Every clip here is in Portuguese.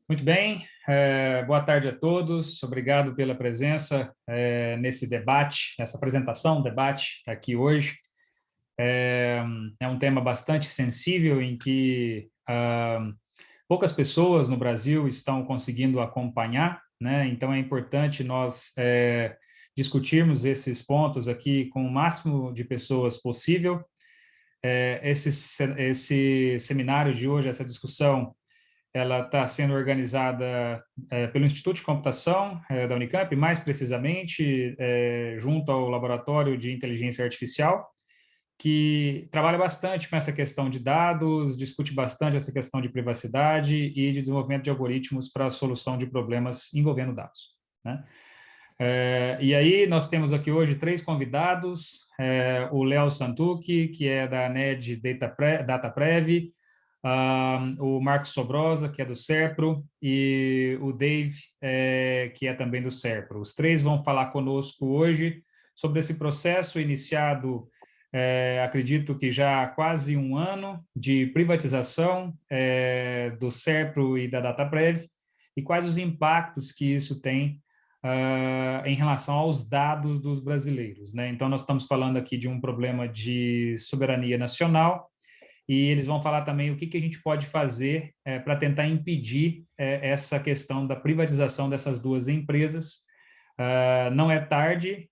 Muito bem, boa tarde a todos, obrigado pela presença nesse debate, nessa apresentação, debate aqui hoje. É um tema bastante sensível em que poucas pessoas no Brasil estão conseguindo acompanhar, né? Então é importante nós discutirmos esses pontos aqui com o máximo de pessoas possível. Esse seminário de hoje, essa discussão, ela está sendo organizada pelo Instituto de Computação da Unicamp, mais precisamente junto ao Laboratório de Inteligência Artificial, que trabalha bastante com essa questão de dados, discute bastante essa questão de privacidade e de desenvolvimento de algoritmos para a solução de problemas envolvendo dados, né? E aí nós temos aqui hoje três convidados, o Léo Santucci, que é da NED DataPrev, o Marcos Sobrosa, que é do Serpro, e o Dave, que é também do Serpro. Os três vão falar conosco hoje sobre esse processo iniciado, acredito que já há quase um ano, de privatização do Serpro e da DataPrev, e quais os impactos que isso tem em relação aos dados dos brasileiros, né? Então, nós estamos falando aqui de um problema de soberania nacional, e eles vão falar também o que a gente pode fazer para tentar impedir essa questão da privatização dessas duas empresas. Não é tarde,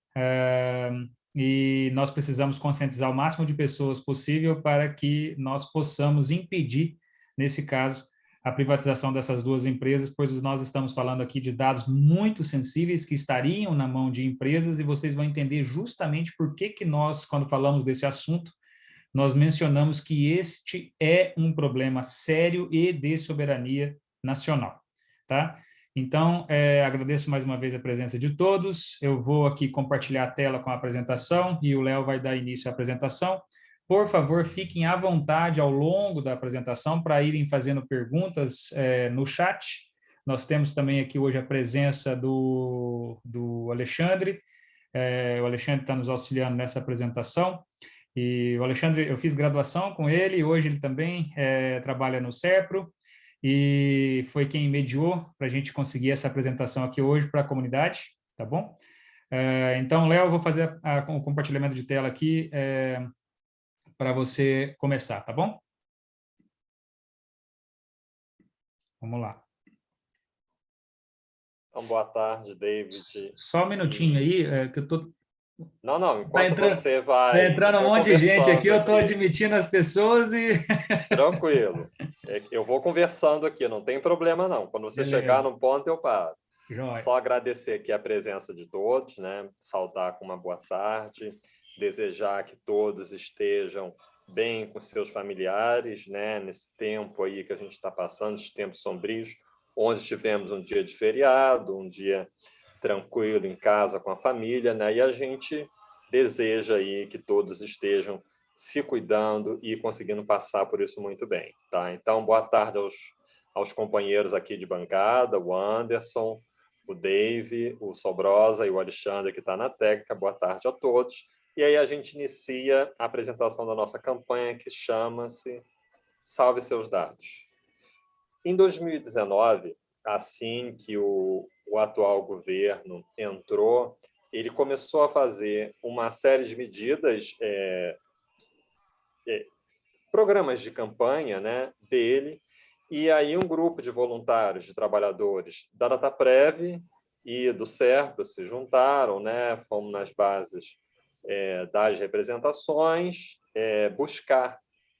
e nós precisamos conscientizar o máximo de pessoas possível para que nós possamos impedir, nesse caso, a privatização dessas duas empresas, pois nós estamos falando aqui de dados muito sensíveis que estariam na mão de empresas, e vocês vão entender justamente por que nós, quando falamos desse assunto, nós mencionamos que este é um problema sério e de soberania nacional, tá? Então, agradeço mais uma vez a presença de todos. Eu vou aqui compartilhar a tela com a apresentação e o Léo vai dar início à apresentação. Por favor, fiquem à vontade ao longo da apresentação para irem fazendo perguntas no chat. Nós temos também aqui hoje a presença do Alexandre. O Alexandre está nos auxiliando nessa apresentação. E o Alexandre, eu fiz graduação com ele, e hoje ele também trabalha no Serpro, e foi quem mediou para a gente conseguir essa apresentação aqui hoje para a comunidade, tá bom? Então, Léo, eu vou fazer o compartilhamento de tela aqui para você começar, tá bom? Vamos lá. Então, boa tarde, David. Só um minutinho aí, que eu tô... Não, enquanto você Tá vai... entrando Eu um vou monte de gente aqui, conversando eu estou aqui. admitindo as pessoas e... Tranquilo. Eu vou conversando aqui, não tem problema não. Quando você chegar Beleza. no ponto, eu paro. Joia. Só agradecer aqui a presença de todos, né? Saudar com uma boa tarde, desejar que todos estejam bem com seus familiares, né? Nesse tempo aí que a gente está passando, esses tempos sombrios, onde tivemos um dia de feriado, um dia tranquilo em casa com a família, né? E a gente deseja aí que todos estejam se cuidando e conseguindo passar por isso muito bem, tá? Então, boa tarde aos companheiros aqui de bancada, o Anderson, o Dave, o Sobrosa e o Alexandre, que está na técnica. Boa tarde a todos. E aí a gente inicia a apresentação da nossa campanha, que chama-se Salve Seus Dados. Em 2019, assim que o atual governo entrou, ele começou a fazer uma série de medidas, programas de campanha, né, dele, e aí um grupo de voluntários, de trabalhadores da DataPrev e do Serpro se juntaram, né, fomos nas bases das representações, buscar,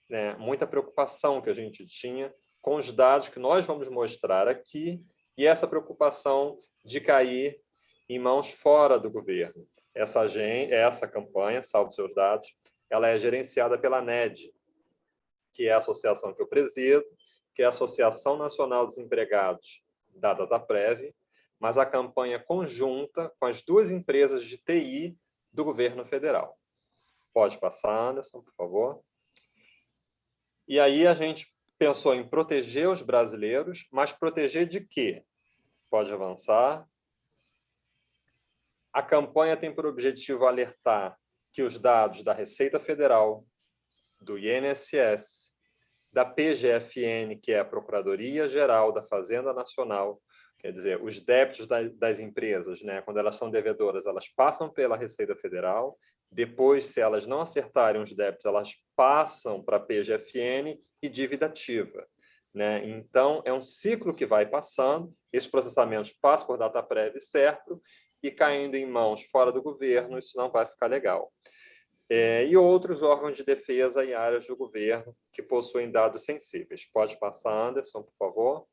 né, muita preocupação que a gente tinha com os dados que nós vamos mostrar aqui, e essa preocupação de cair em mãos fora do governo. Essa campanha, Salve Seus Dados, ela é gerenciada pela NED, que é a associação que eu presido, que é a Associação Nacional dos Empregados da DataPrev, mas a campanha conjunta com as duas empresas de TI do governo federal. Pode passar, Anderson, por favor. E aí a gente pensou em proteger os brasileiros, mas proteger de quê? Pode avançar. A campanha tem por objetivo alertar que os dados da Receita Federal, do INSS, da PGFN, que é a Procuradoria-Geral da Fazenda Nacional. Quer dizer, os débitos das empresas, né, quando elas são devedoras, elas passam pela Receita Federal. Depois, se elas não acertarem os débitos, elas passam para a PGFN e dívida ativa, né? Então, é um ciclo que vai passando, esses processamentos passam por DataPrev, certo, e caindo em mãos fora do governo, isso não vai ficar legal. E outros órgãos de defesa e áreas do governo que possuem dados sensíveis. Pode passar, Anderson, por favor.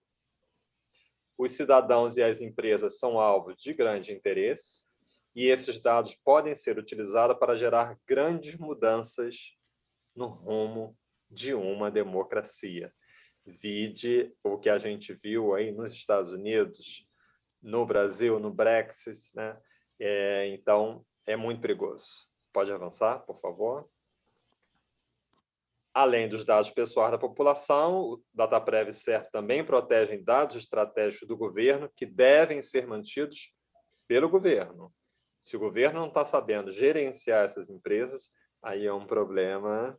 Os cidadãos e as empresas são alvos de grande interesse e esses dados podem ser utilizados para gerar grandes mudanças no rumo de uma democracia. Vide o que a gente viu aí nos Estados Unidos, no Brasil, no Brexit, né? Então, é muito perigoso. Pode avançar, por favor. Além dos dados pessoais da população, o DataPrev certo também protege dados estratégicos do governo que devem ser mantidos pelo governo. Se o governo não está sabendo gerenciar essas empresas, aí é um problema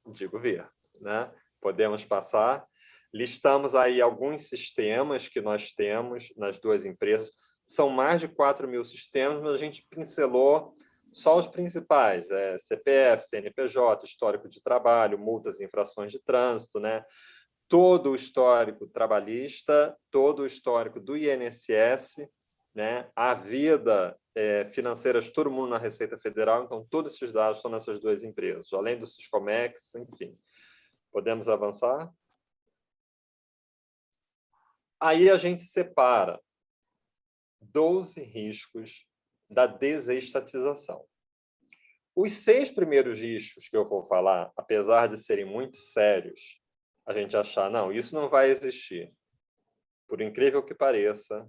de governo, né? Podemos passar. Listamos aí alguns sistemas que nós temos nas duas empresas. São mais de 4.000 sistemas, mas a gente pincelou só os principais, CPF, CNPJ, histórico de trabalho, multas e infrações de trânsito, né? Todo o histórico trabalhista, todo o histórico do INSS, né? A vida financeira de todo mundo na Receita Federal, então todos esses dados estão nessas duas empresas, além do Siscomex, enfim. Podemos avançar? Aí a gente separa 12 riscos da desestatização. Os 6 primeiros riscos que eu vou falar, apesar de serem muito sérios, a gente achar, não, isso não vai existir. Por incrível que pareça,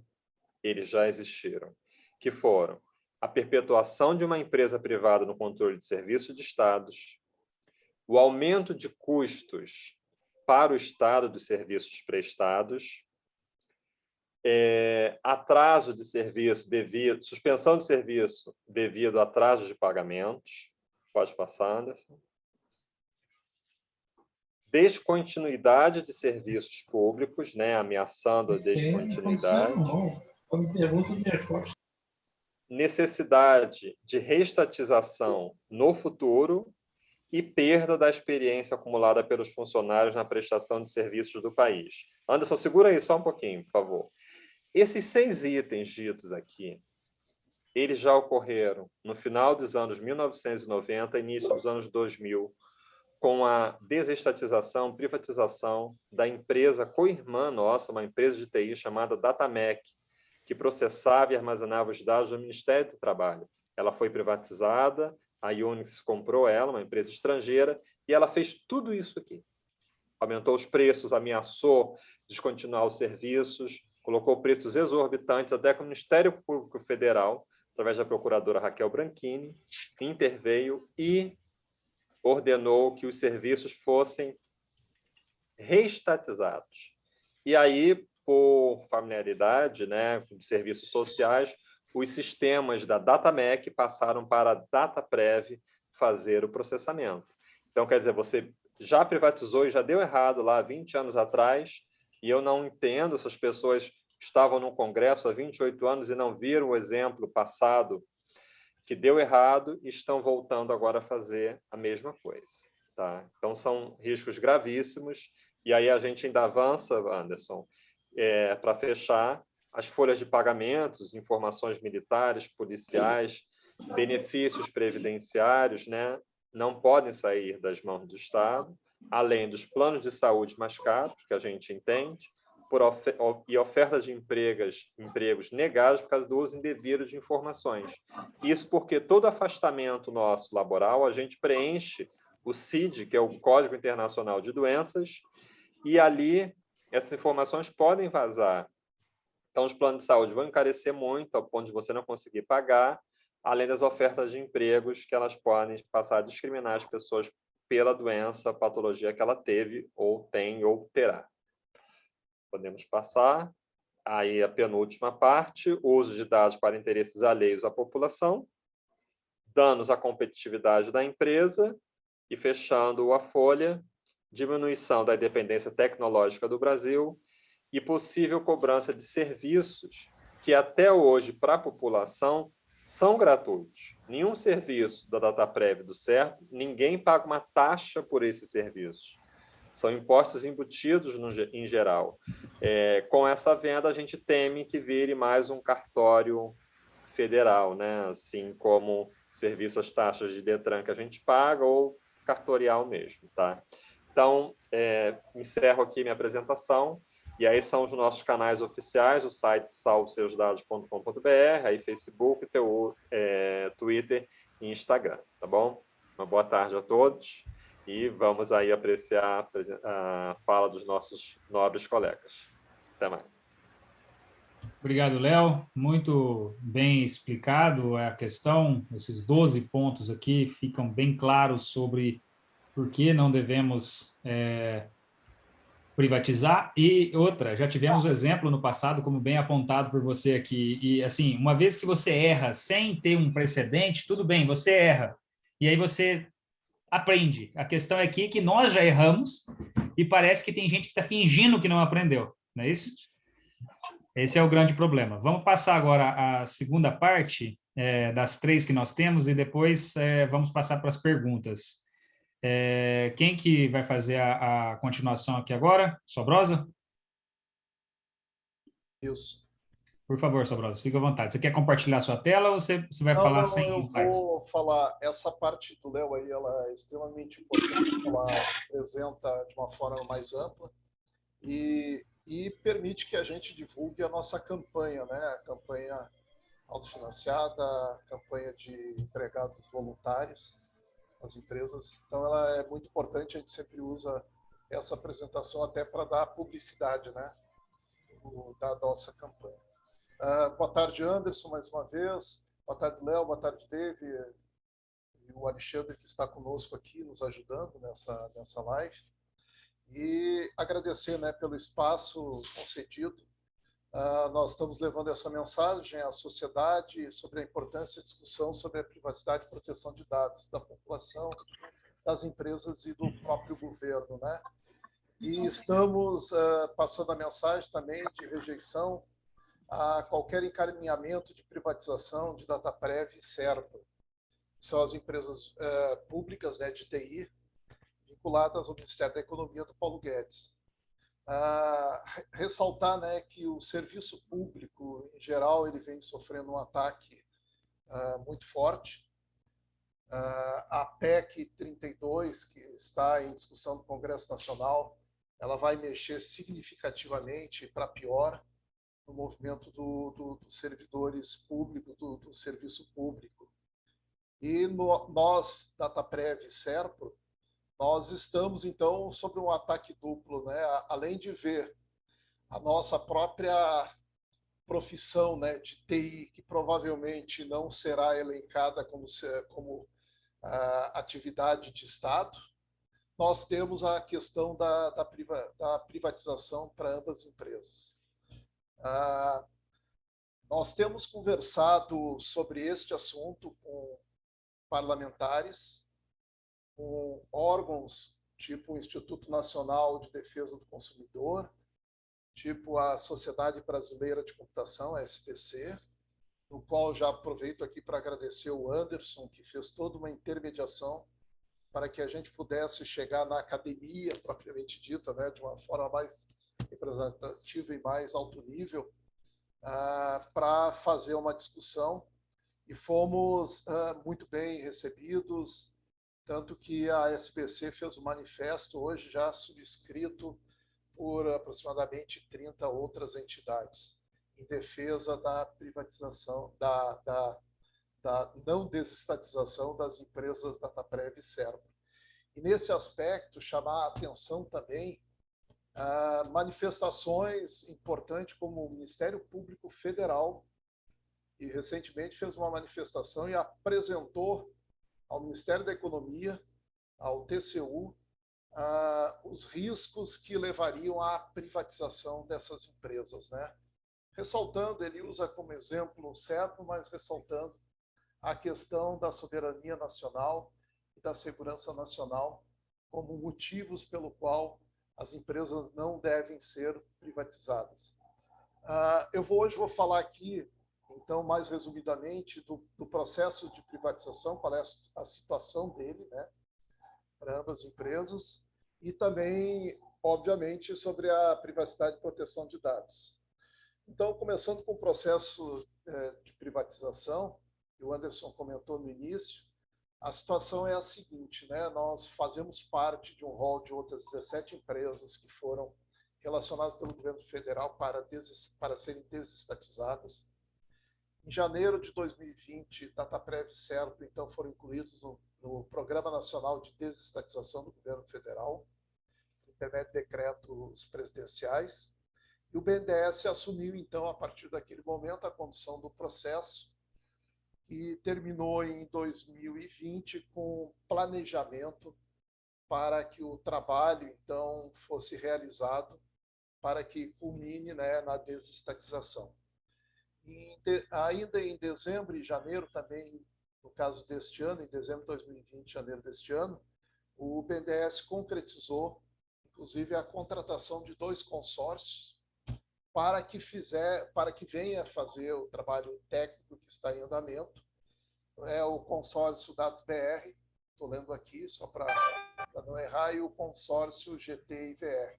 eles já existiram. Que foram a perpetuação de uma empresa privada no controle de serviços de estados, o aumento de custos para o Estado dos serviços prestados, atraso de serviço devido, suspensão de serviço devido a atraso de pagamentos. Pode passar, Anderson. Descontinuidade de serviços públicos, né, ameaçando a descontinuidade. Necessidade de reestatização no futuro e perda da experiência acumulada pelos funcionários na prestação de serviços do país. Anderson, segura aí só um pouquinho, por favor. Esses 6 itens ditos aqui, eles já ocorreram no final dos anos 1990, início dos anos 2000, com a desestatização, privatização da empresa co-irmã nossa, uma empresa de TI chamada Datamec, que processava e armazenava os dados do Ministério do Trabalho. Ela foi privatizada, a Unix comprou ela, uma empresa estrangeira, e ela fez tudo isso aqui. Aumentou os preços, ameaçou descontinuar os serviços, colocou preços exorbitantes, até que o Ministério Público Federal, através da procuradora Raquel Branchini, interveio e ordenou que os serviços fossem reestatizados. E aí, por familiaridade, né, com serviços sociais, os sistemas da Datamec passaram para a Dataprev fazer o processamento. Então, quer dizer, você já privatizou e já deu errado lá 20 anos atrás, e eu não entendo essas pessoas que estavam no Congresso há 28 anos e não viram o exemplo passado que deu errado e estão voltando agora a fazer a mesma coisa. Tá? Então, são riscos gravíssimos, e aí a gente ainda avança, Anderson, para fechar as folhas de pagamentos, informações militares, policiais, benefícios previdenciários, né, não podem sair das mãos do Estado, além dos planos de saúde mais caros, que a gente entende, e ofertas de empregos negados por causa do uso indevido de informações. Isso porque todo afastamento nosso laboral, a gente preenche o CID, que é o Código Internacional de Doenças, e ali essas informações podem vazar. Então, os planos de saúde vão encarecer muito, ao ponto de você não conseguir pagar, além das ofertas de empregos, que elas podem passar a discriminar as pessoas pela doença, patologia que ela teve, ou tem, ou terá. Podemos passar. Aí a penúltima parte, uso de dados para interesses alheios à população, danos à competitividade da empresa, e fechando a folha, diminuição da dependência tecnológica do Brasil e possível cobrança de serviços que até hoje, para a população, são gratuitos. Nenhum serviço da Dataprev do CERP, ninguém paga uma taxa por esses serviços. São impostos embutidos em geral. Com essa venda, a gente teme que vire mais um cartório federal, né? Assim como serviço às taxas de Detran que a gente paga ou cartorial mesmo, tá? Então, encerro aqui minha apresentação. E aí são os nossos canais oficiais, o site salveseusdados.com.br, aí Facebook, Twitter e Instagram, tá bom? Uma boa tarde a todos e vamos aí apreciar a fala dos nossos nobres colegas. Até mais. Obrigado, Léo. Muito bem explicado a questão. Esses 12 pontos aqui ficam bem claros sobre por que não devemos privatizar. E outra, já tivemos o exemplo no passado, como bem apontado por você aqui. E, assim, uma vez que você erra sem ter um precedente, tudo bem, você erra. E aí você aprende. A questão é aqui que nós já erramos e parece que tem gente que está fingindo que não aprendeu, não é isso? Esse é o grande problema. Vamos passar agora a segunda parte das 3 que nós temos e depois vamos passar para as perguntas. Quem que vai fazer a continuação aqui agora? Sobrosa? Isso. Por favor, Sobrosa, fique à vontade. Você quer compartilhar sua tela ou você vai falar sem eu slides? vou falar. Essa parte do Léo aí, ela é extremamente importante, ela apresenta de uma forma mais ampla e permite que a gente divulgue a nossa campanha, né? A campanha autofinanciada, a campanha de empregados voluntários, as empresas. Então, ela é muito importante, a gente sempre usa essa apresentação até para dar publicidade, né? Da nossa campanha. Boa tarde, Anderson, mais uma vez. Boa tarde, Léo. Boa tarde, Dave. E o Alexandre, que está conosco aqui, nos ajudando nessa live. E agradecer, né, pelo espaço concedido. Nós estamos levando essa mensagem à sociedade sobre a importância da discussão sobre a privacidade e proteção de dados da população, das empresas e do próprio governo, né? E estamos passando a mensagem também de rejeição a qualquer encaminhamento de privatização de Dataprev e Serpa. São as empresas públicas, né, de TI, vinculadas ao Ministério da Economia do Paulo Guedes. Ressaltar, né, que o serviço público, em geral, ele vem sofrendo um ataque muito forte. A PEC 32, que está em discussão no Congresso Nacional, ela vai mexer significativamente para pior no movimento dos servidores públicos, do serviço público. E nós, Dataprev e Serpro, nós estamos, então, sobre um ataque duplo, né? Além de ver a nossa própria profissão, né, de TI, que provavelmente não será elencada como atividade de Estado, nós temos a questão da privatização para ambas as empresas. Nós temos conversado sobre este assunto com parlamentares, com órgãos tipo o Instituto Nacional de Defesa do Consumidor, tipo a Sociedade Brasileira de Computação, a SBC, no qual já aproveito aqui para agradecer o Anderson, que fez toda uma intermediação para que a gente pudesse chegar na academia, propriamente dita, né, de uma forma mais representativa e mais alto nível, para fazer uma discussão, e fomos muito bem recebidos, tanto que a SBC fez um manifesto hoje já subscrito por aproximadamente 30 outras entidades, em defesa da privatização, da não desestatização das empresas Dataprev e Serpa. E nesse aspecto, chamar a atenção também manifestações importantes como o Ministério Público Federal, que recentemente fez uma manifestação e apresentou ao Ministério da Economia, ao TCU, os riscos que levariam à privatização dessas empresas, né? Ressaltando, ele usa como exemplo o Serpa, mas ressaltando a questão da soberania nacional e da segurança nacional como motivos pelo qual as empresas não devem ser privatizadas. Hoje vou falar aqui, então, mais resumidamente, do processo de privatização, qual é a situação dele, né, para ambas as empresas, e também, obviamente, sobre a privacidade e proteção de dados. Então, começando com o processo de privatização, que o Anderson comentou no início, a situação é a seguinte, né? Nós fazemos parte de um rol de outras 17 empresas que foram relacionadas pelo governo federal para serem desestatizadas. Em janeiro de 2020, Dataprev e Serpro, então, foram incluídos no Programa Nacional de Desestatização do Governo Federal, por intermédio de decretos presidenciais. E o BNDES assumiu, então, a partir daquele momento, a condução do processo, e terminou em 2020 com planejamento para que o trabalho, então, fosse realizado para que culmine, né, na desestatização. Ainda em dezembro e janeiro também, no caso deste ano, em dezembro de 2020, janeiro deste ano, o BNDES concretizou, inclusive, a contratação de 2 consórcios para que venha fazer o trabalho técnico que está em andamento. É o consórcio Dados BR, estou lendo aqui só para não errar, e o consórcio GT-IVR.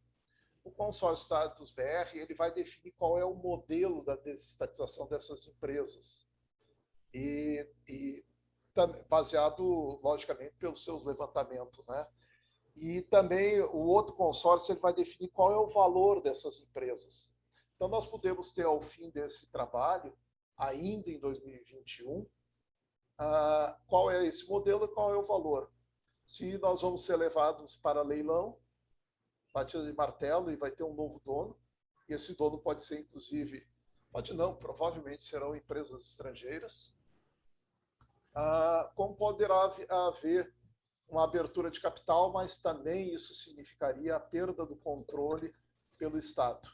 O consórcio Dados BR ele vai definir qual é o modelo da desestatização dessas empresas, e baseado, logicamente, pelos seus levantamentos, né? E também o outro consórcio ele vai definir qual é o valor dessas empresas. Então, nós podemos ter, ao fim desse trabalho, ainda em 2021, qual é esse modelo e qual é o valor. Se nós vamos ser levados para leilão, batida de martelo, e vai ter um novo dono, e esse dono pode ser, inclusive, provavelmente serão empresas estrangeiras, como poderá haver uma abertura de capital, mas também isso significaria a perda do controle pelo Estado.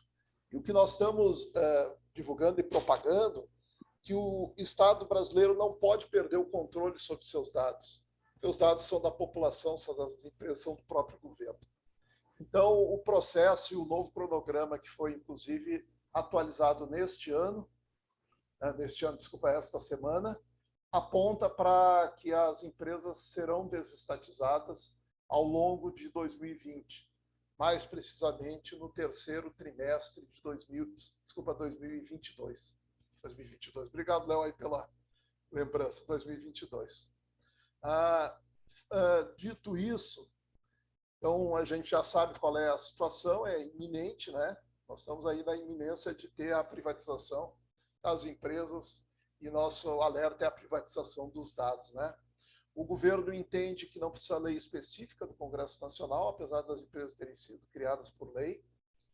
E o que nós estamos divulgando e propagando, que o Estado brasileiro não pode perder o controle sobre seus dados, porque os dados são da população, são das empresas, são do próprio governo. Então, o processo e o novo cronograma, que foi, inclusive, atualizado esta semana, aponta para que as empresas serão desestatizadas ao longo de 2020. Mais precisamente no terceiro trimestre de 2022. Obrigado, Léo, aí pela lembrança, 2022. Dito isso, então a gente já sabe qual é a situação, é iminente, né? Nós estamos aí na iminência de ter a privatização das empresas e nosso alerta é a privatização dos dados, né? O governo entende que não precisa lei específica do Congresso Nacional, apesar das empresas terem sido criadas por lei.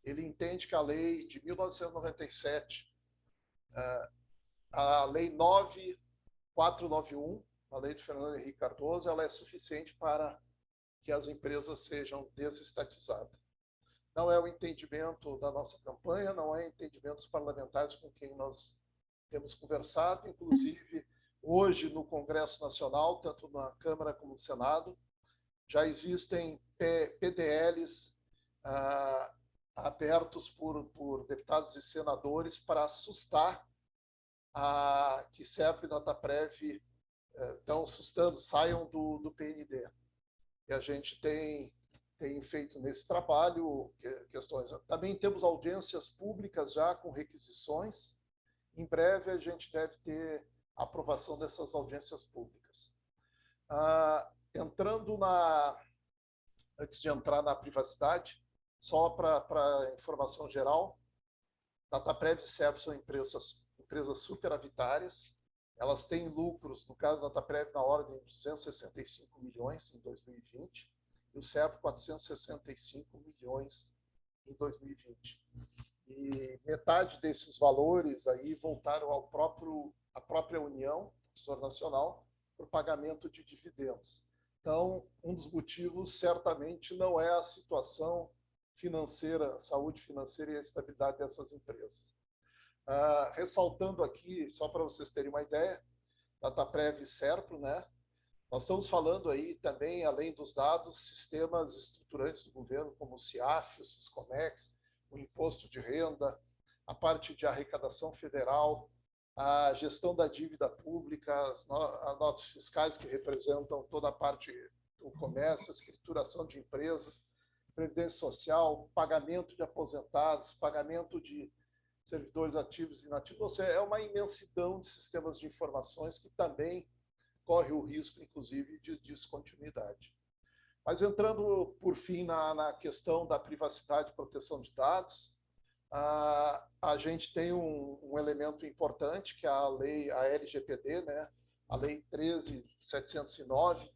Ele entende que a lei de 1997, a lei 9491, a lei de Fernando Henrique Cardoso, ela é suficiente para que as empresas sejam desestatizadas. Não é o entendimento da nossa campanha, não é o entendimento dos parlamentares com quem nós temos conversado, inclusive hoje no Congresso Nacional, tanto na Câmara como no Senado, já existem PDLs abertos por deputados e senadores para assustar que Serpro e Dataprev estão assustando, saiam do PND. E a gente tem feito nesse trabalho questões. Também temos audiências públicas já com requisições. Em breve a gente deve ter a aprovação dessas audiências públicas. Antes de entrar na privacidade, só para informação geral, Dataprev e Serpro são empresas superavitárias. Elas têm lucros, no caso da Dataprev, na ordem de 265 milhões em 2020 e o Serpro 465 milhões em 2020. E metade desses valores aí voltaram à própria União, Tesouro Nacional, para o pagamento de dividendos. Então, um dos motivos certamente não é a situação financeira, a saúde financeira e a estabilidade dessas empresas. Ressaltando aqui, só para vocês terem uma ideia, Dataprev e Serpro, né? Nós estamos falando aí também, além dos dados, sistemas estruturantes do governo, como o CIAF, o Siscomex, o imposto de renda, a parte de arrecadação federal, a gestão da dívida pública, as notas fiscais que representam toda a parte do comércio, escrituração de empresas, previdência social, pagamento de aposentados, pagamento de servidores ativos e inativos. Ou seja, é uma imensidão de sistemas de informações que também corre o risco, inclusive, de descontinuidade. Mas entrando, por fim, na questão da privacidade e proteção de dados, a gente tem um elemento importante, que é a lei, a LGPD, né? A Lei 13.709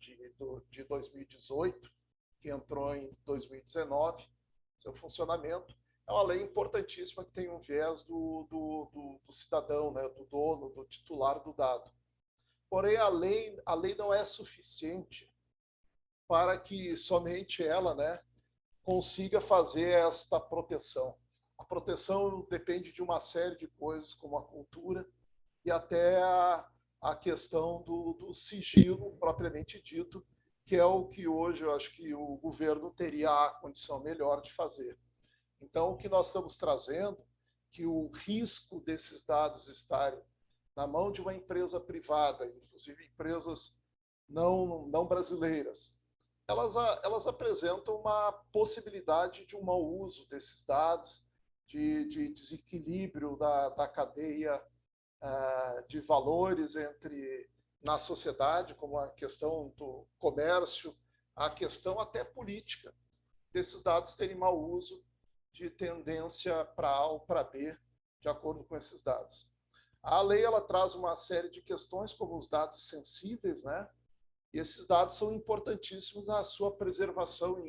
de 2018, que entrou em 2019, seu funcionamento. É uma lei importantíssima que tem um viés do cidadão, né? Do dono, do titular do dado. Porém, a lei não é suficiente para que somente ela, né, consiga fazer esta proteção. A proteção depende de uma série de coisas, como a cultura e até a questão do sigilo propriamente dito, que é o que hoje eu acho que o governo teria a condição melhor de fazer. Então, o que nós estamos trazendo, que o risco desses dados estarem na mão de uma empresa privada, inclusive empresas não brasileiras, elas apresentam uma possibilidade de um mau uso desses dados, de desequilíbrio da cadeia de valores na sociedade, como a questão do comércio, a questão até política, desses dados terem mau uso de tendência para A ou para B, de acordo com esses dados. A lei ela traz uma série de questões, como os dados sensíveis, né? E esses dados são importantíssimos na sua preservação,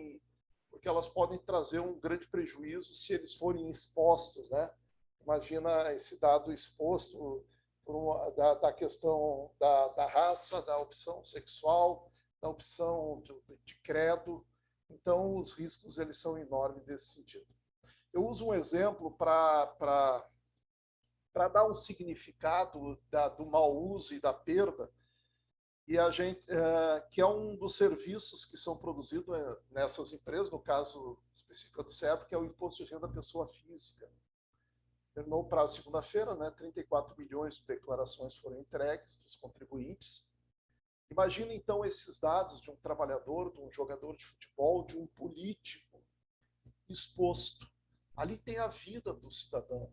porque elas podem trazer um grande prejuízo se eles forem expostos, né? Imagina esse dado exposto da questão da raça, da opção sexual, da opção de credo. Então, os riscos eles são enormes nesse sentido. Eu uso um exemplo para dar um significado do mau uso e da perda, e a gente, que é um dos serviços que são produzidos nessas empresas, no caso específico do SERP, que é o Imposto de Renda da Pessoa Física. Terminou o prazo segunda-feira, né? 34 milhões de declarações foram entregues dos contribuintes. Imagina, então, esses dados de um trabalhador, de um jogador de futebol, de um político exposto. Ali tem a vida do cidadão.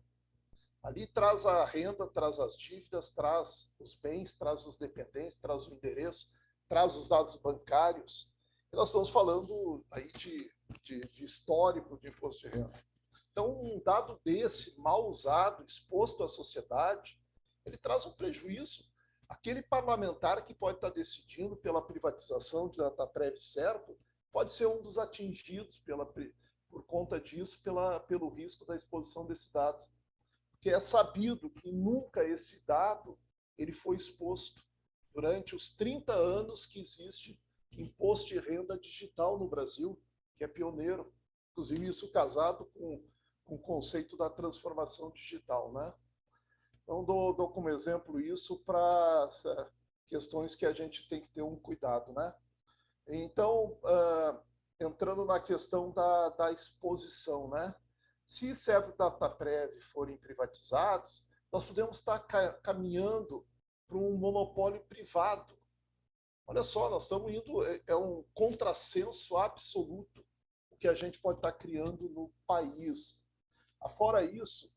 Ali traz a renda, traz as dívidas, traz os bens, traz os dependentes, traz o endereço, traz os dados bancários. E nós estamos falando aí de histórico de imposto de renda. Então, um dado desse, mal usado, exposto à sociedade, ele traz um prejuízo. Aquele parlamentar que pode estar decidindo pela privatização de Dataprev e Serpo pode ser um dos atingidos por conta disso, pelo risco da exposição desses dados. Porque é sabido que nunca esse dado ele foi exposto durante os 30 anos que existe imposto de renda digital no Brasil, que é pioneiro. Inclusive, isso casado com o conceito da transformação digital, né? Então, dou como exemplo isso para questões que a gente tem que ter um cuidado, né? Então, entrando na questão da exposição, né? Se CERP e Dataprev forem privatizados, nós podemos estar caminhando para um monopólio privado. Olha só, nós estamos indo, é um contrassenso absoluto o que a gente pode estar criando no país. Fora isso,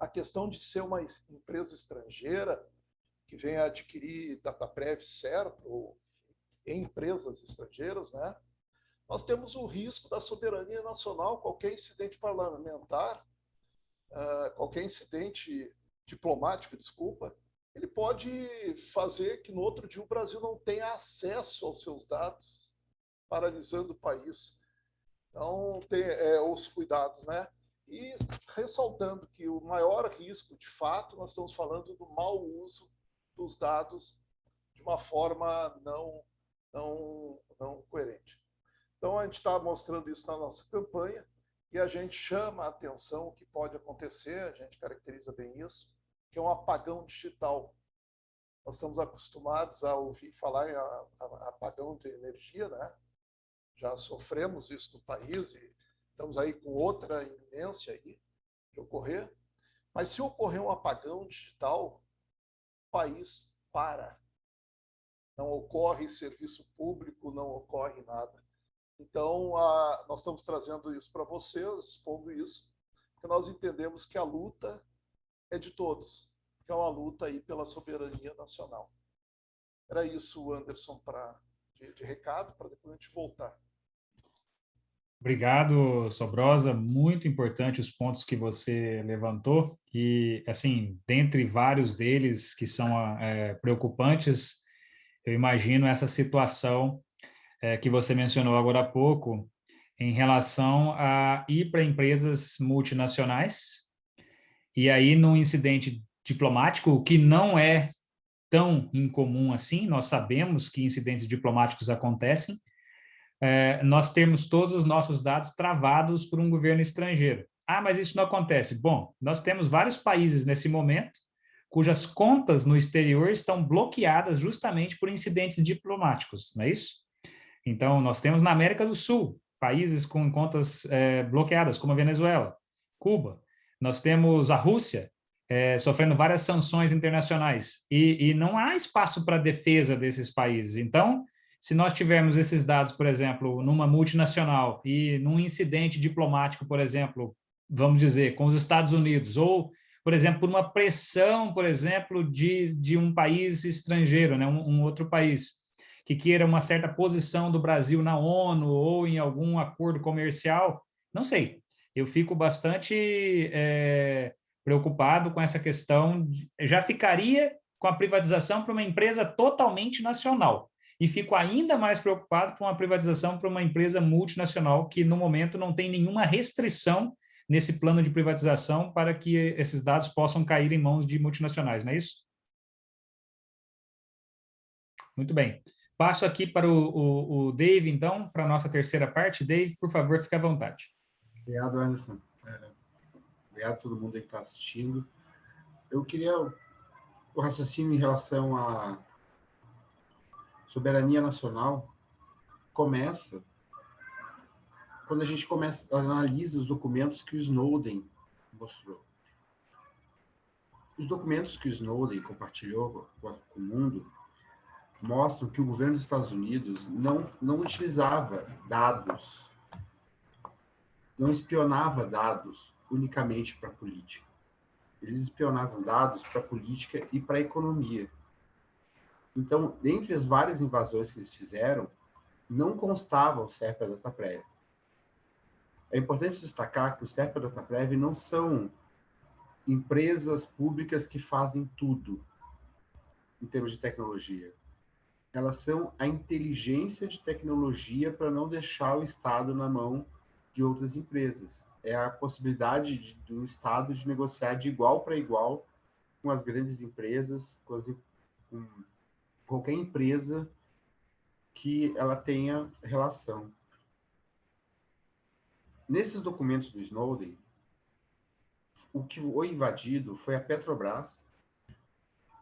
a questão de ser uma empresa estrangeira que venha adquirir Dataprev, Serpo, em empresas estrangeiras, né? Nós temos o risco da soberania nacional. Qualquer incidente parlamentar, qualquer incidente diplomático, desculpa, ele pode fazer que no outro dia o Brasil não tenha acesso aos seus dados, paralisando o país. Então, os cuidados, né? E ressaltando que o maior risco, de fato, nós estamos falando do mau uso dos dados de uma forma não coerente. Então, a gente está mostrando isso na nossa campanha e a gente chama a atenção o que pode acontecer, a gente caracteriza bem isso, que é um apagão digital. Nós estamos acostumados a ouvir falar em apagão de energia, né? Já sofremos isso no país e estamos aí com outra iminência aí de ocorrer. Mas se ocorrer um apagão digital, o país para. Não ocorre serviço público, não ocorre nada. Então, nós estamos trazendo isso para vocês, expondo isso, porque nós entendemos que a luta é de todos, que é uma luta aí pela soberania nacional. Era isso, Anderson, de recado, para depois a gente voltar. Obrigado, Sobrosa. Muito importante os pontos que você levantou. E, assim, dentre vários deles que são preocupantes, eu imagino essa situação que você mencionou agora há pouco, em relação a ir para empresas multinacionais, e aí num incidente diplomático, o que não é tão incomum assim, nós sabemos que incidentes diplomáticos acontecem, nós temos todos os nossos dados travados por um governo estrangeiro. Ah, mas isso não acontece. Bom, nós temos vários países nesse momento cujas contas no exterior estão bloqueadas justamente por incidentes diplomáticos, não é isso? Então, nós temos na América do Sul países com contas bloqueadas, como a Venezuela, Cuba. Nós temos a Rússia sofrendo várias sanções internacionais e não há espaço para defesa desses países. Então, se nós tivermos esses dados, por exemplo, numa multinacional e num incidente diplomático, por exemplo, vamos dizer, com os Estados Unidos, ou, por exemplo, por uma pressão, por exemplo, de um país estrangeiro, né, um outro país, que queira uma certa posição do Brasil na ONU ou em algum acordo comercial, não sei. Eu fico bastante preocupado com essa questão. Já ficaria com a privatização para uma empresa totalmente nacional. E fico ainda mais preocupado com a privatização para uma empresa multinacional que, no momento, não tem nenhuma restrição nesse plano de privatização para que esses dados possam cair em mãos de multinacionais, não é isso? Muito bem. Passo aqui para o Dave, então, para a nossa terceira parte. Dave, por favor, fique à vontade. Obrigado, Anderson. Obrigado a todo mundo que está assistindo. Eu queria o raciocínio em relação à soberania nacional começa quando a gente analisa os documentos que o Snowden mostrou. Os documentos que o Snowden compartilhou com o mundo mostram que o governo dos Estados Unidos não utilizava dados, não espionava dados unicamente para a política. Eles espionavam dados para a política e para a economia. Então, dentre as várias invasões que eles fizeram, não constava o CERP e a DataPrev. É importante destacar que o CERP e a DataPrev não são empresas públicas que fazem tudo em termos de tecnologia. Elas são a inteligência de tecnologia para não deixar o Estado na mão de outras empresas. É a possibilidade do Estado de negociar de igual para igual com as grandes empresas, com qualquer empresa que ela tenha relação. Nesses documentos do Snowden, o que foi invadido foi a Petrobras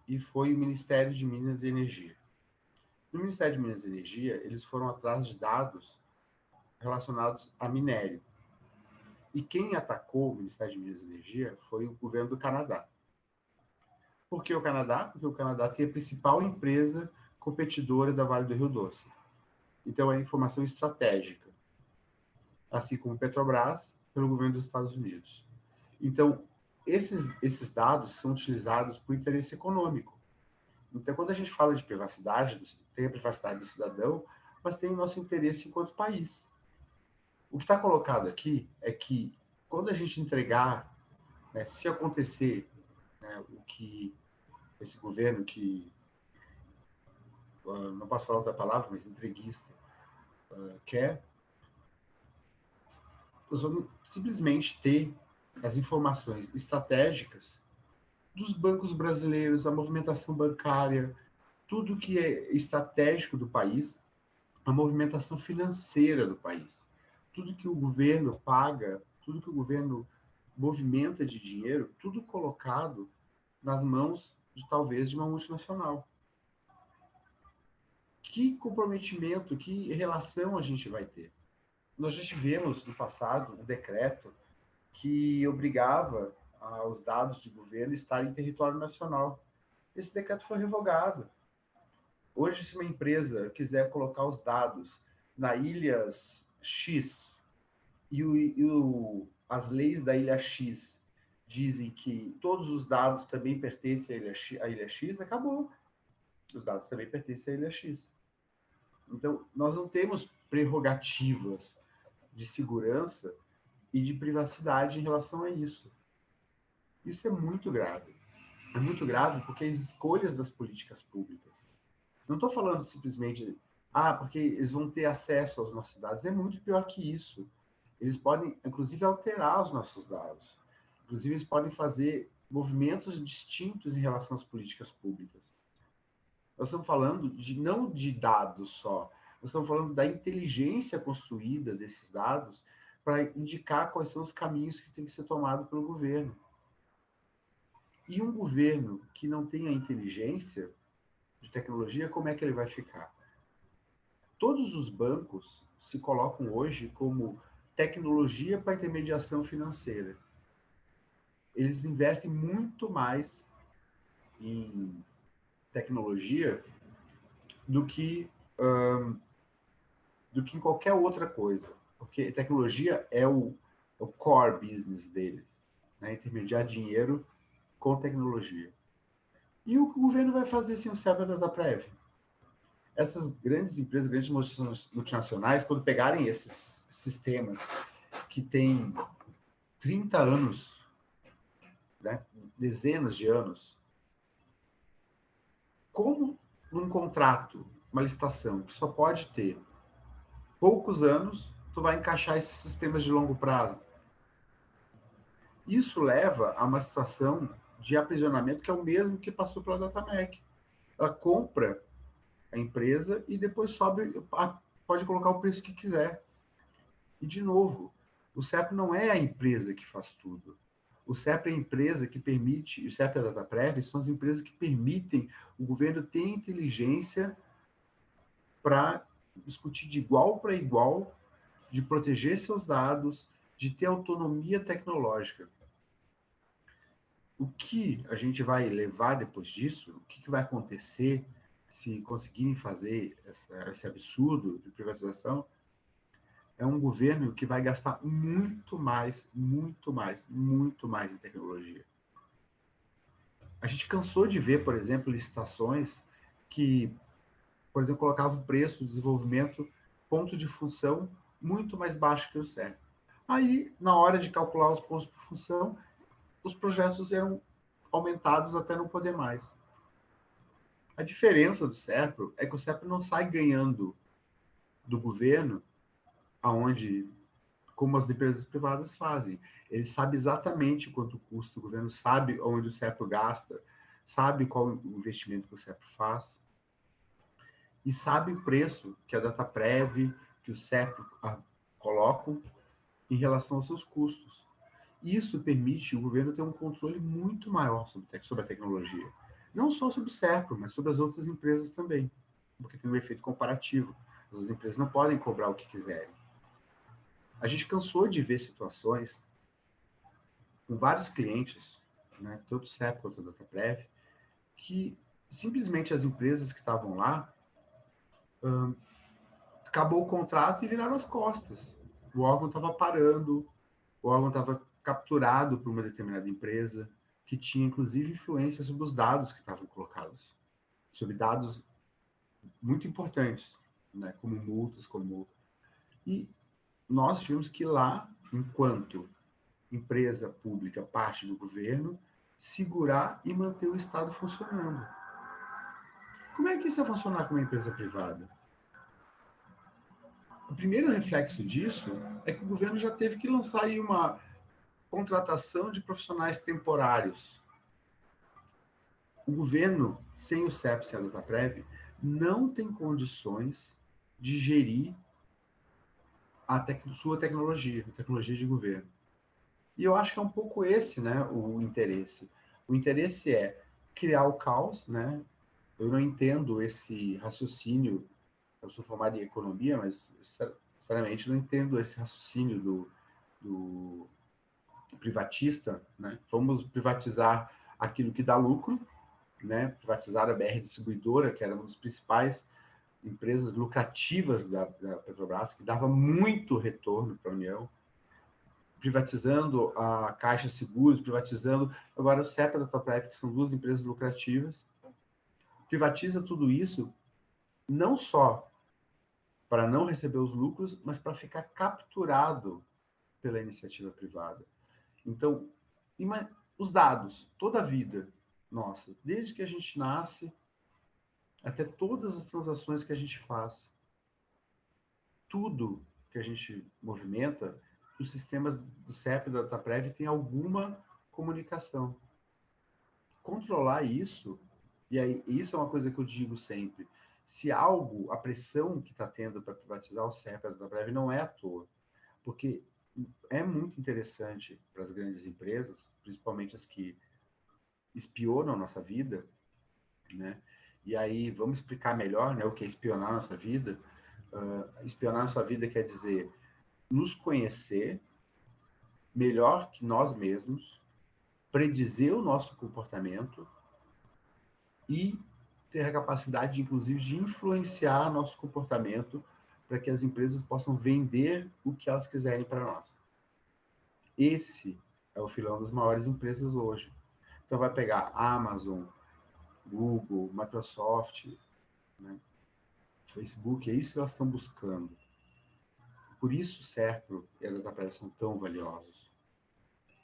e foi o Ministério de Minas e Energia. No Ministério de Minas e Energia, eles foram atrás de dados relacionados a minério. E quem atacou o Ministério de Minas e Energia foi o governo do Canadá. Por que o Canadá? Porque o Canadá tem a principal empresa competidora da Vale do Rio Doce. Então, é informação estratégica, assim como Petrobras, pelo governo dos Estados Unidos. Então, esses dados são utilizados por interesse econômico. Então, quando a gente fala de privacidade, tem a privacidade do cidadão, mas tem o nosso interesse enquanto país. O que está colocado aqui é que, quando a gente entregar, né, se acontecer, né, o que esse governo que, não posso falar outra palavra, mas entreguista, quer, nós vamos simplesmente ter as informações estratégicas dos bancos brasileiros, a movimentação bancária, tudo que é estratégico do país, a movimentação financeira do país, tudo que o governo paga, tudo que o governo movimenta de dinheiro, tudo colocado nas mãos, talvez, de uma multinacional. Que comprometimento, que relação a gente vai ter? Nós já tivemos no passado um decreto que obrigava os dados de governo estarem em território nacional. Esse decreto foi revogado. Hoje, se uma empresa quiser colocar os dados na ilha X as leis da ilha X dizem que todos os dados também pertencem à ilha X, acabou. Os dados também pertencem à ilha X. Então, nós não temos prerrogativas de segurança e de privacidade em relação a isso. Isso é muito grave. É muito grave porque as escolhas das políticas públicas. Não estou falando simplesmente, porque eles vão ter acesso aos nossos dados. É muito pior que isso. Eles podem, inclusive, alterar os nossos dados. Inclusive, eles podem fazer movimentos distintos em relação às políticas públicas. Nós estamos falando não de dados só, nós estamos falando da inteligência construída desses dados para indicar quais são os caminhos que têm que ser tomados pelo governo. E um governo que não tem a inteligência de tecnologia, como é que ele vai ficar? Todos os bancos se colocam hoje como tecnologia para intermediação financeira. Eles investem muito mais em tecnologia do que em qualquer outra coisa. Porque tecnologia é o core business deles, né? Intermediar dinheiro com tecnologia. E o que o governo vai fazer sem o CEP e a Dataprev? Essas grandes empresas, grandes multinacionais, quando pegarem esses sistemas que têm 30 anos, né, dezenas de anos, como num contrato, uma licitação, que só pode ter poucos anos, tu vai encaixar esses sistemas de longo prazo? Isso leva a uma situação de aprisionamento que é o mesmo que passou pela Datamec. Ela compra a empresa e depois pode colocar o preço que quiser. E, de novo, o CEP não é a empresa que faz tudo. O CEP é a empresa que permite, o CEP e a Dataprev são as empresas que permitem o governo ter inteligência para discutir de igual para igual, de proteger seus dados, de ter autonomia tecnológica. O que a gente vai levar depois disso, o que vai acontecer se conseguirem fazer esse absurdo de privatização, é um governo que vai gastar muito mais em tecnologia. A gente cansou de ver, por exemplo, licitações que, por exemplo, colocavam o preço do desenvolvimento, ponto de função, muito mais baixo que o CEP. Aí, na hora de calcular os pontos por função, os projetos eram aumentados até não poder mais. A diferença do CEPRO é que o CEPRO não sai ganhando do governo como as empresas privadas fazem. Ele sabe exatamente quanto custa, o governo sabe onde o CEPRO gasta, sabe qual o investimento que o CEPRO faz, e sabe o preço que a Dataprev, que o CEPRO colocam em relação aos seus custos. Isso permite o governo ter um controle muito maior sobre a tecnologia. Não só sobre o CEPRO, mas sobre as outras empresas também, porque tem um efeito comparativo. As empresas não podem cobrar o que quiserem. A gente cansou de ver situações com vários clientes, né, tanto o CEP quanto a Dataprev, que simplesmente as empresas que estavam lá acabou o contrato e viraram as costas. O órgão estava parando, o órgão estava capturado por uma determinada empresa, que tinha, inclusive, influência sobre os dados que estavam colocados, sobre dados muito importantes, né, como multas, E nós tivemos que ir lá, enquanto empresa pública, parte do governo, segurar e manter o Estado funcionando. Como é que isso vai funcionar com uma empresa privada? O primeiro reflexo disso é que o governo já teve que lançar aí uma contratação de profissionais temporários. O governo, sem o CEP e a Dataprev, não tem condições de gerir sua tecnologia, a tecnologia de governo. E eu acho que é um pouco esse, né, o interesse. O interesse é criar o caos, né? Eu não entendo esse raciocínio eu sou formado em economia, mas, sinceramente, não entendo esse raciocínio do privatista, né? Vamos privatizar aquilo que dá lucro, né? Privatizar a BR Distribuidora, que era uma das principais empresas lucrativas da Petrobras, que dava muito retorno para a União, privatizando a Caixa Seguros, privatizando agora o CEPA da Toprev, que são duas empresas lucrativas. Privatiza tudo isso não só para não receber os lucros, mas para ficar capturado pela iniciativa privada. Então, os dados, toda a vida nossa, desde que a gente nasce até todas as transações que a gente faz, tudo que a gente movimenta, os sistemas do CEP e da Dataprev têm alguma comunicação. Controlar isso, e aí, isso é uma coisa que eu digo sempre, se algo, a pressão que está tendo para privatizar o CEP e a Dataprev não é à toa, porque é muito interessante para as grandes empresas, principalmente as que espionam a nossa vida, né? E aí, vamos explicar melhor, né, o que é espionar a nossa vida. Espionar a nossa vida quer dizer nos conhecer melhor que nós mesmos, predizer o nosso comportamento e ter a capacidade, inclusive, de influenciar nosso comportamento para que as empresas possam vender o que elas quiserem para nós. Esse é o filão das maiores empresas hoje. Então, vai pegar Amazon, Google, Microsoft, né, Facebook, é isso que elas estão buscando. Por isso o Serpro e a Dataprev são tão valiosos.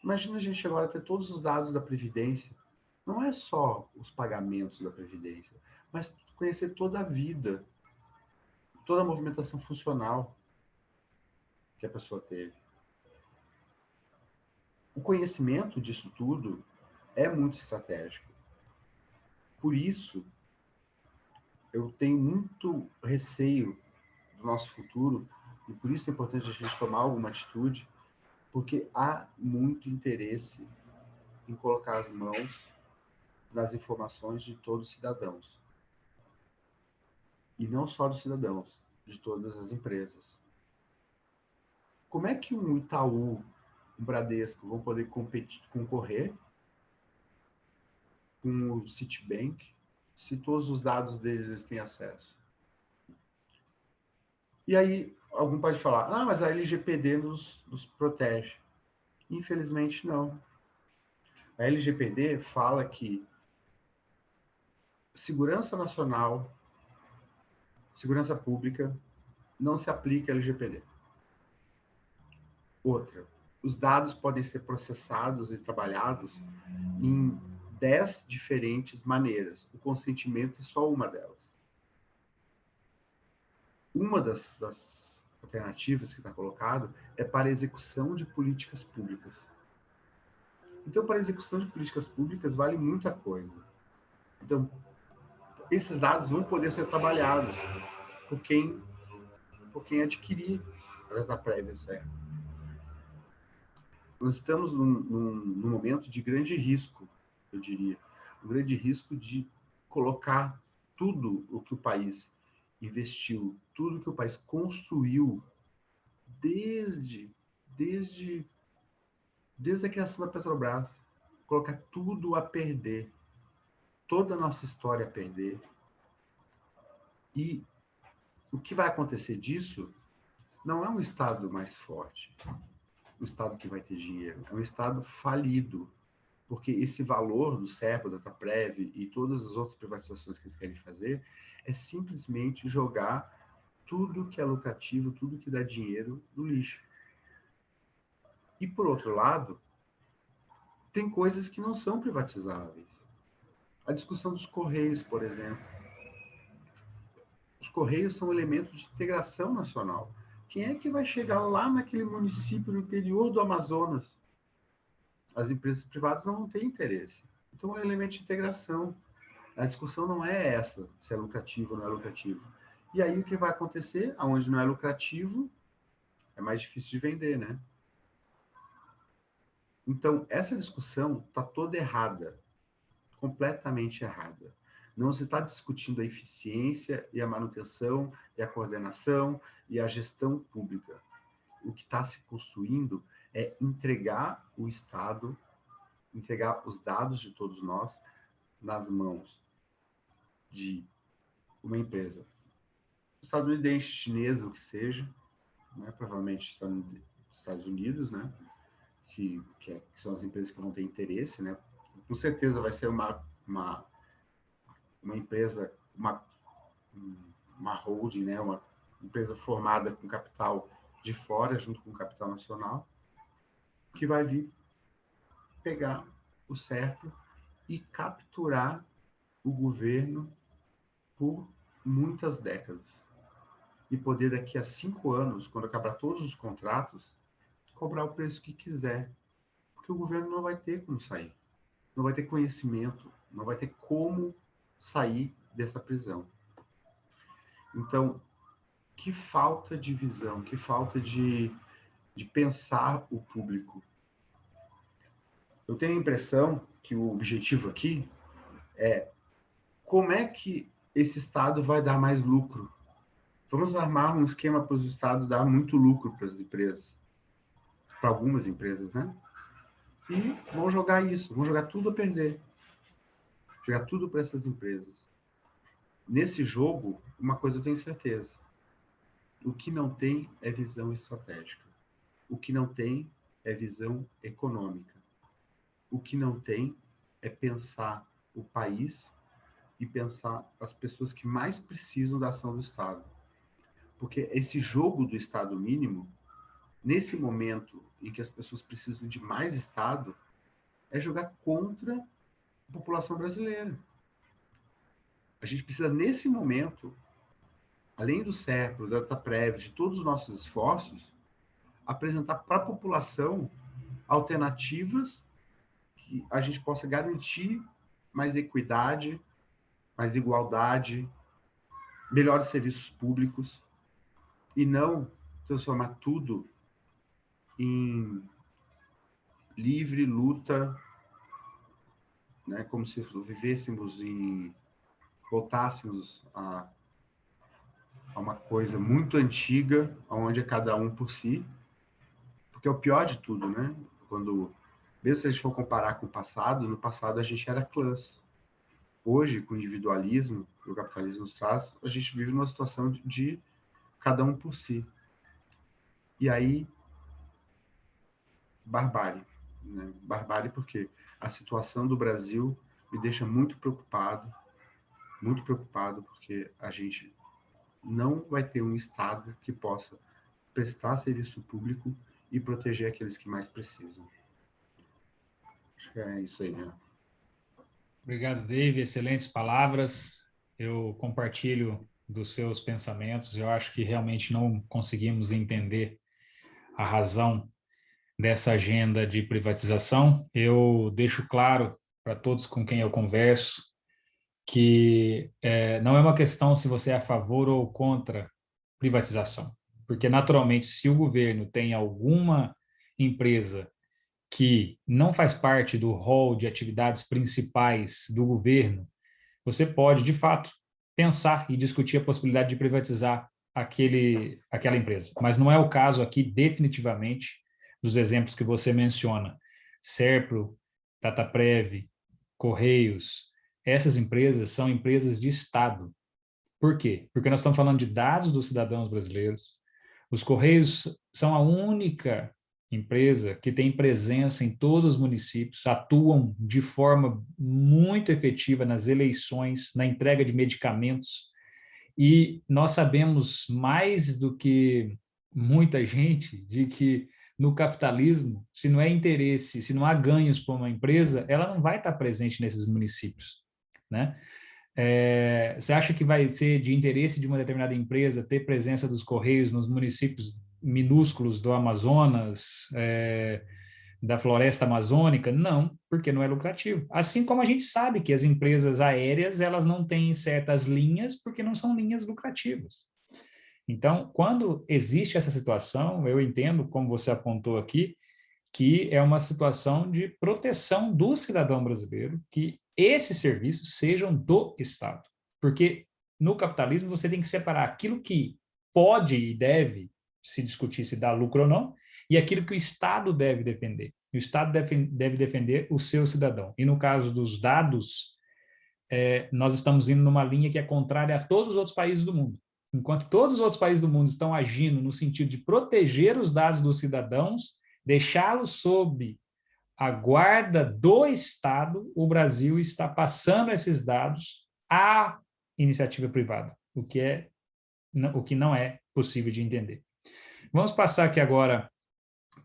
Imagina a gente agora ter todos os dados da Previdência. Não é só os pagamentos da Previdência, mas conhecer toda a vida, toda a movimentação funcional que a pessoa teve. O conhecimento disso tudo é muito estratégico. Por isso, eu tenho muito receio do nosso futuro, e por isso é importante a gente tomar alguma atitude, porque há muito interesse em colocar as mãos nas informações de todos os cidadãos. E não só dos cidadãos, de todas as empresas. Como é que um Itaú, um Bradesco vão poder concorrer com o Citibank se todos os dados deles eles têm acesso? E aí, algum pode falar, mas a LGPD nos protege. Infelizmente, não. A LGPD fala que segurança nacional, segurança pública, não se aplica a LGPD. Outra, os dados podem ser processados e trabalhados em 10 diferentes maneiras. O consentimento é só uma delas. Uma das alternativas que está colocado é para a execução de políticas públicas. Então, para a execução de políticas públicas vale muita coisa. Então, esses dados vão poder ser trabalhados por quem adquirir a data prévia, certo? Nós estamos num momento de grande risco, eu diria. Um grande risco de colocar tudo o que o país investiu, tudo que o país construiu desde a criação da Petrobras, colocar tudo a perder, toda a nossa história a perder. E o que vai acontecer disso não é um Estado mais forte, um Estado que vai ter dinheiro, é um Estado falido, porque esse valor do CEPA, da Dataprev e todas as outras privatizações que eles querem fazer é simplesmente jogar tudo que é lucrativo, tudo que dá dinheiro no lixo. E, por outro lado, tem coisas que não são privatizáveis. A discussão dos Correios, por exemplo. Os Correios são um elemento de integração nacional. Quem é que vai chegar lá naquele município no interior do Amazonas? As empresas privadas não têm interesse. Então, é um elemento de integração. A discussão não é essa, se é lucrativo ou não é lucrativo. E aí, o que vai acontecer? Onde não é lucrativo, é mais difícil de vender, né? Então, essa discussão está toda errada. Completamente errada. Não se está discutindo a eficiência e a manutenção e a coordenação e a gestão pública. O que está se construindo é entregar o Estado, entregar os dados de todos nós nas mãos de uma empresa estadunidense, chinesa, o que seja, né? Provavelmente Estados Unidos, né? Que são as empresas que vão ter interesse, né? Com certeza vai ser uma empresa, uma holding, né? Uma empresa formada com capital de fora, junto com o capital nacional, que vai vir pegar o certo e capturar o governo por muitas décadas. E poder, daqui a 5 anos, quando acabar todos os contratos, cobrar o preço que quiser. Porque o governo não vai ter como sair. Não vai ter conhecimento, não vai ter como sair dessa prisão. Então, que falta de visão, que falta de pensar o público. Eu tenho a impressão que o objetivo aqui é como é que esse Estado vai dar mais lucro. Vamos armar um esquema para o Estado dar muito lucro para as empresas, para algumas empresas, né? E vão jogar isso, vão jogar tudo a perder. Jogar tudo para essas empresas. Nesse jogo, uma coisa eu tenho certeza. O que não tem é visão estratégica. O que não tem é visão econômica. O que não tem é pensar o país e pensar as pessoas que mais precisam da ação do Estado. Porque esse jogo do Estado mínimo, nesse momento em que as pessoas precisam de mais Estado, é jogar contra a população brasileira. A gente precisa, nesse momento, além do SERPRO, da DataPrev, de todos os nossos esforços, apresentar para a população alternativas que a gente possa garantir mais equidade, mais igualdade, melhores serviços públicos, e não transformar tudo em livre luta, né, como se vivêssemos em voltássemos a uma coisa muito antiga, onde é cada um por si, porque é o pior de tudo, né? Quando, mesmo se a gente for comparar com o passado, no passado a gente era clãs. Hoje, com o individualismo que o capitalismo nos traz, a gente vive numa situação de cada um por si. E aí, barbárie. Né? Barbárie porque a situação do Brasil me deixa muito preocupado, porque a gente não vai ter um Estado que possa prestar serviço público e proteger aqueles que mais precisam. Acho que é isso aí, né? Obrigado, Dave. Excelentes palavras. Eu compartilho dos seus pensamentos. Eu acho que realmente não conseguimos entender a razão dessa agenda de privatização. Eu deixo claro para todos com quem eu converso que não é uma questão se você é a favor ou contra privatização, porque naturalmente se o governo tem alguma empresa que não faz parte do rol de atividades principais do governo, você pode, de fato, pensar e discutir a possibilidade de privatizar aquela empresa. Mas não é o caso aqui, definitivamente, dos exemplos que você menciona. Serpro, Dataprev, Correios, essas empresas são empresas de Estado. Por quê? Porque nós estamos falando de dados dos cidadãos brasileiros. Os Correios são a única empresa que tem presença em todos os municípios, atuam de forma muito efetiva nas eleições, na entrega de medicamentos, e nós sabemos mais do que muita gente de que no capitalismo, se não é interesse, se não há ganhos para uma empresa, ela não vai estar presente nesses municípios, né? Você acha que vai ser de interesse de uma determinada empresa ter presença dos Correios nos municípios minúsculos do Amazonas, da floresta amazônica? Não, porque não é lucrativo. Assim como a gente sabe que as empresas aéreas, elas não têm certas linhas porque não são linhas lucrativas. Então, quando existe essa situação, eu entendo, como você apontou aqui, que é uma situação de proteção do cidadão brasileiro, que esses serviços sejam do Estado. Porque no capitalismo você tem que separar aquilo que pode e deve se discutir se dá lucro ou não, e aquilo que o Estado deve defender. O Estado deve defender o seu cidadão. E no caso dos dados, nós estamos indo numa linha que é contrária a todos os outros países do mundo. Enquanto todos os outros países do mundo estão agindo no sentido de proteger os dados dos cidadãos, deixá-los sob a guarda do Estado, o Brasil está passando esses dados à iniciativa privada, o que não é possível de entender. Vamos passar aqui agora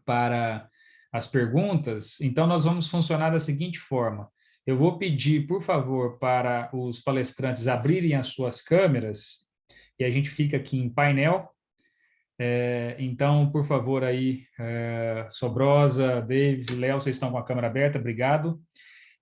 para as perguntas. Então, nós vamos funcionar da seguinte forma. Eu vou pedir, por favor, para os palestrantes abrirem as suas câmeras e a gente fica aqui em painel. Então, por favor, aí, Sobrosa, Davis e Léo, vocês estão com a câmera aberta, obrigado.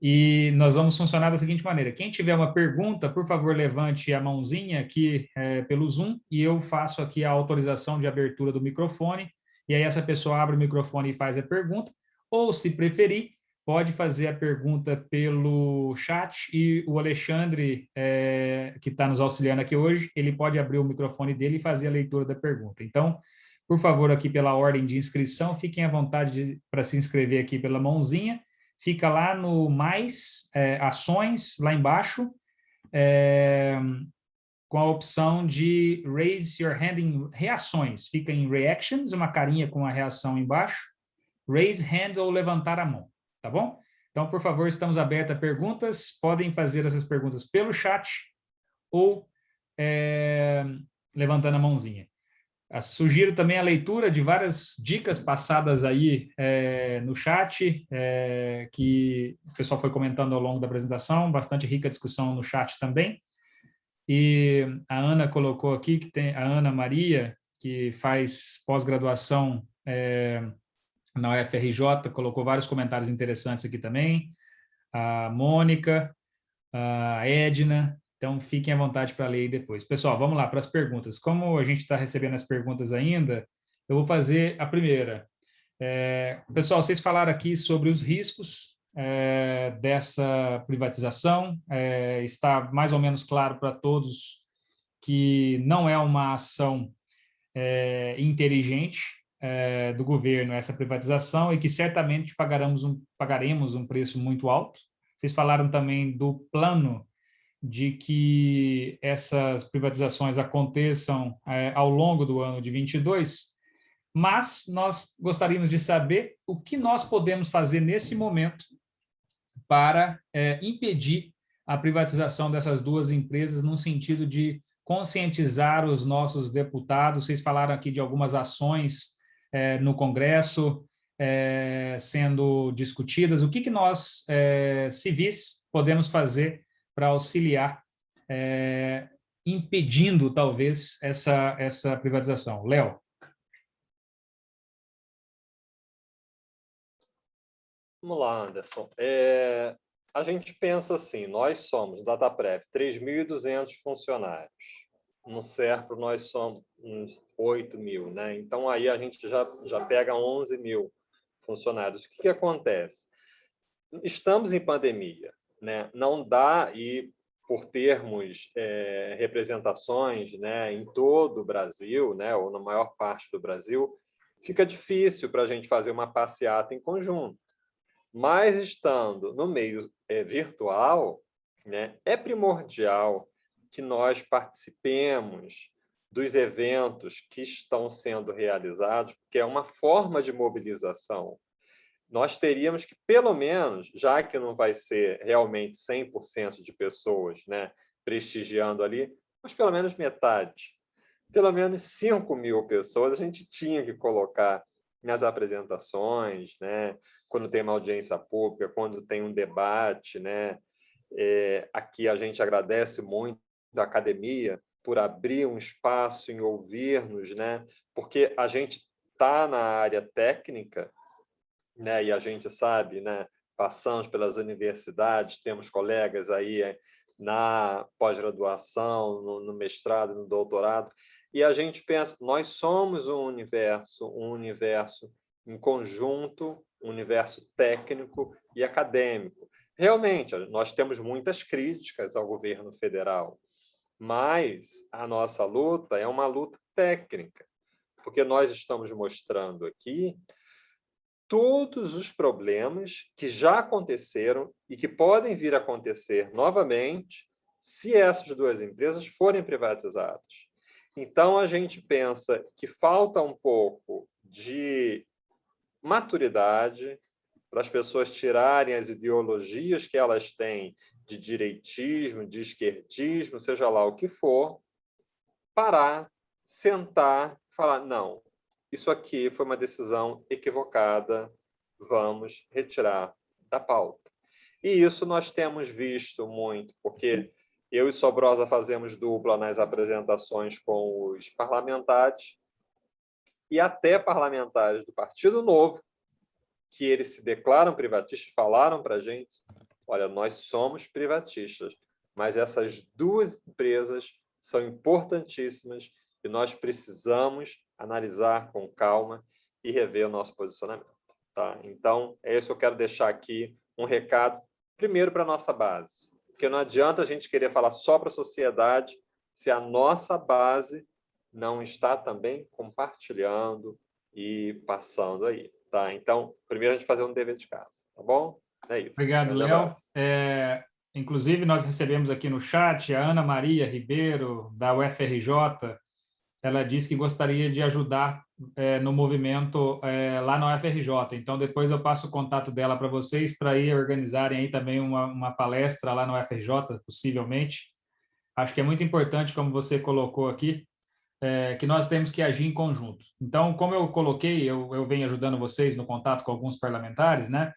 E nós vamos funcionar da seguinte maneira. Quem tiver uma pergunta, por favor, levante a mãozinha aqui pelo Zoom e eu faço aqui a autorização de abertura do microfone. E aí essa pessoa abre o microfone e faz a pergunta. Ou, se preferir, pode fazer a pergunta pelo chat e o Alexandre, que está nos auxiliando aqui hoje, ele pode abrir o microfone dele e fazer a leitura da pergunta. Então, por favor, aqui pela ordem de inscrição, fiquem à vontade para se inscrever aqui pela mãozinha. Fica lá no mais ações, lá embaixo, com a opção de raise your hand em reações. Fica em reactions, uma carinha com a reação embaixo. Raise hand ou levantar a mão, tá bom? Então, por favor, estamos abertos a perguntas. Podem fazer essas perguntas pelo chat ou levantando a mãozinha. Sugiro também a leitura de várias dicas passadas aí no chat, que o pessoal foi comentando ao longo da apresentação, bastante rica discussão no chat também. E a Ana colocou aqui, que tem a Ana Maria, que faz pós-graduação na UFRJ, colocou vários comentários interessantes aqui também. A Mônica, a Edna. Então, fiquem à vontade para ler depois. Pessoal, vamos lá para as perguntas. Como a gente está recebendo as perguntas ainda, eu vou fazer a primeira. Pessoal, vocês falaram aqui sobre os riscos dessa privatização. Está mais ou menos claro para todos que não é uma ação inteligente do governo essa privatização e que certamente pagaremos um preço muito alto. Vocês falaram também do plano de que essas privatizações aconteçam ao longo do ano de 22, mas nós gostaríamos de saber o que nós podemos fazer nesse momento para impedir a privatização dessas duas empresas, no sentido de conscientizar os nossos deputados. Vocês falaram aqui de algumas ações no Congresso sendo discutidas. O que nós, civis, podemos fazer para auxiliar, impedindo, talvez, essa privatização? Léo? Vamos lá, Anderson. A gente pensa assim, nós somos, Dataprev, 3.200 funcionários. No Serpro, nós somos uns 8.000, né? Então, aí a gente já pega 11.000 funcionários. O que acontece? Estamos em pandemia, né? Não dá, e por termos representações, né, em todo o Brasil, né, ou na maior parte do Brasil, fica difícil para a gente fazer uma passeata em conjunto. Mas, estando no meio virtual, né, é primordial que nós participemos dos eventos que estão sendo realizados, porque é uma forma de mobilização. Nós teríamos que, pelo menos, já que não vai ser realmente 100% de pessoas, né, prestigiando ali, mas pelo menos metade, pelo menos 5.000 pessoas a gente tinha que colocar nas apresentações, né, quando tem uma audiência pública, quando tem um debate, né. Aqui a gente agradece muito a academia por abrir um espaço em ouvir-nos, né, porque a gente está na área técnica, né, e a gente sabe, né, passamos pelas universidades, temos colegas aí na pós-graduação, no mestrado, no doutorado, e a gente pensa, nós somos um universo em conjunto, um universo técnico e acadêmico. Realmente, nós temos muitas críticas ao governo federal, mas a nossa luta é uma luta técnica, porque nós estamos mostrando aqui todos os problemas que já aconteceram e que podem vir a acontecer novamente se essas duas empresas forem privatizadas. Então, a gente pensa que falta um pouco de maturidade para as pessoas tirarem as ideologias que elas têm de direitismo, de esquerdismo, seja lá o que for, parar, sentar, falar, não, isso aqui foi uma decisão equivocada, vamos retirar da pauta. E isso nós temos visto muito, porque eu e Sobrosa fazemos dupla nas apresentações com os parlamentares, e até parlamentares do Partido Novo, que eles se declaram privatistas, falaram para a gente, olha, nós somos privatistas, mas essas duas empresas são importantíssimas e nós precisamos analisar com calma e rever o nosso posicionamento. Tá? Então, é isso que eu quero deixar aqui, um recado, primeiro para a nossa base, porque não adianta a gente querer falar só para a sociedade se a nossa base não está também compartilhando e passando aí. Tá? Então, primeiro a gente fazer um dever de casa, tá bom? É isso. Obrigado, Léo. Inclusive, nós recebemos aqui no chat a Ana Maria Ribeiro, da UFRJ. Ela disse que gostaria de ajudar no movimento lá na UFRJ. Então, depois eu passo o contato dela para vocês, para ir organizarem aí também uma palestra lá na UFRJ, possivelmente. Acho que é muito importante, como você colocou aqui, que nós temos que agir em conjunto. Então, como eu coloquei, eu venho ajudando vocês no contato com alguns parlamentares, né?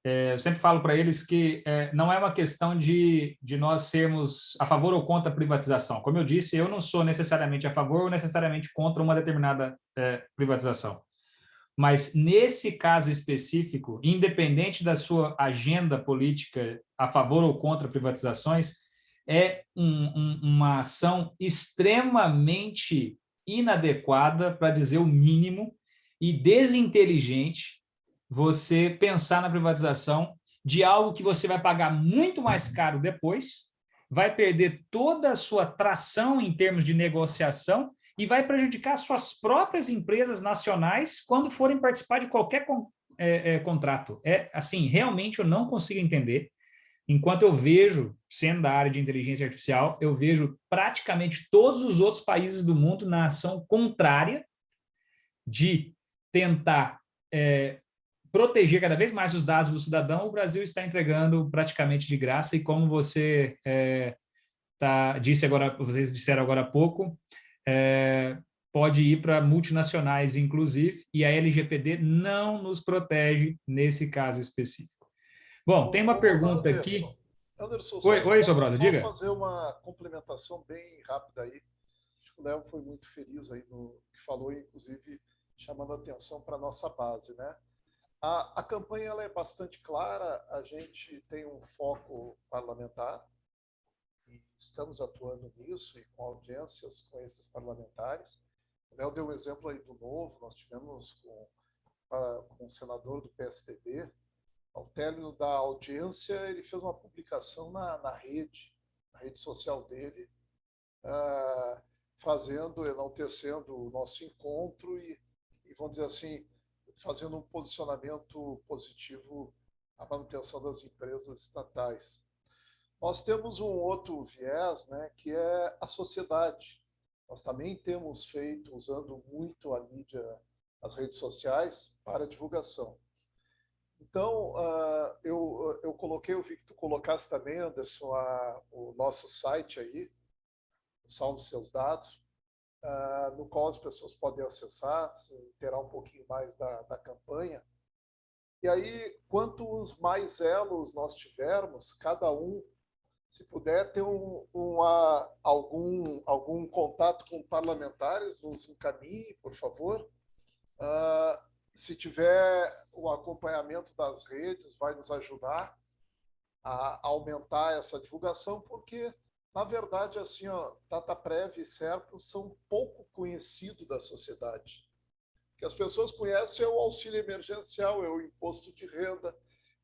Eu sempre falo para eles que não é uma questão de nós sermos a favor ou contra a privatização. Como eu disse, eu não sou necessariamente a favor ou necessariamente contra uma determinada privatização. Mas, nesse caso específico, independente da sua agenda política a favor ou contra privatizações, é uma ação extremamente inadequada, para dizer o mínimo, e desinteligente você pensar na privatização de algo que você vai pagar muito mais caro depois, vai perder toda a sua tração em termos de negociação e vai prejudicar suas próprias empresas nacionais quando forem participar de qualquer contrato. Assim, realmente eu não consigo entender. Enquanto eu vejo, sendo da área de inteligência artificial, eu vejo praticamente todos os outros países do mundo na ação contrária de tentar proteger cada vez mais os dados do cidadão. O Brasil está entregando praticamente de graça, e como você vocês disseram agora há pouco, pode ir para multinacionais, inclusive, e a LGPD não nos protege nesse caso específico. Bom, tem uma pergunta aqui. Anderson, Oi, seu brother, diga. Vou fazer uma complementação bem rápida aí. Acho que o Léo foi muito feliz aí no que falou, inclusive chamando a atenção para a nossa base, né? A campanha ela é bastante clara, a gente tem um foco parlamentar, e estamos atuando nisso e com audiências com esses parlamentares. O Léo deu um exemplo aí do Novo, nós tivemos com o senador do PSDB. Ao término da audiência, ele fez uma publicação na rede social dele, enaltecendo o nosso encontro e, vamos dizer assim, fazendo um posicionamento positivo à manutenção das empresas estatais. Nós temos um outro viés, né, que é a sociedade. Nós também temos feito, usando muito a mídia, as redes sociais, para divulgação. Então, eu coloquei, eu vi que tu colocasse também, Anderson, o nosso site aí, o Salve Seus Dados, no qual as pessoas podem acessar, terá um pouquinho mais da campanha. E aí, quantos mais elos nós tivermos, cada um, se puder ter algum contato com parlamentares, nos encaminhe, por favor. Se tiver o acompanhamento das redes, vai nos ajudar a aumentar essa divulgação, porque, na verdade, assim, Dataprev e Serpro são pouco conhecidos da sociedade. O que as pessoas conhecem é o auxílio emergencial, é o imposto de renda,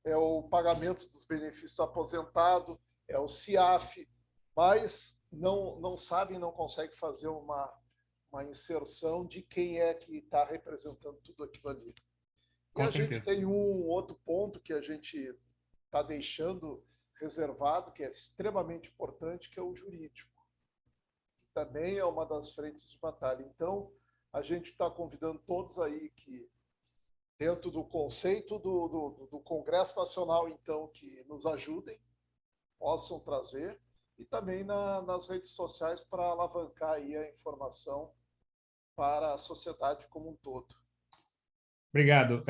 é o pagamento dos benefícios do aposentado, é o CIAF, mas não sabem, não conseguem fazer uma inserção de quem é que está representando tudo aquilo ali. E Com a gente certeza. tem um outro ponto que a gente está deixando reservado, que é extremamente importante, que é o jurídico, que também é uma das frentes de batalha. Então, a gente está convidando todos aí que, dentro do conceito do Congresso Nacional, então, que nos ajudem, possam trazer, e também nas redes sociais para alavancar aí a informação para a sociedade como um todo. Obrigado.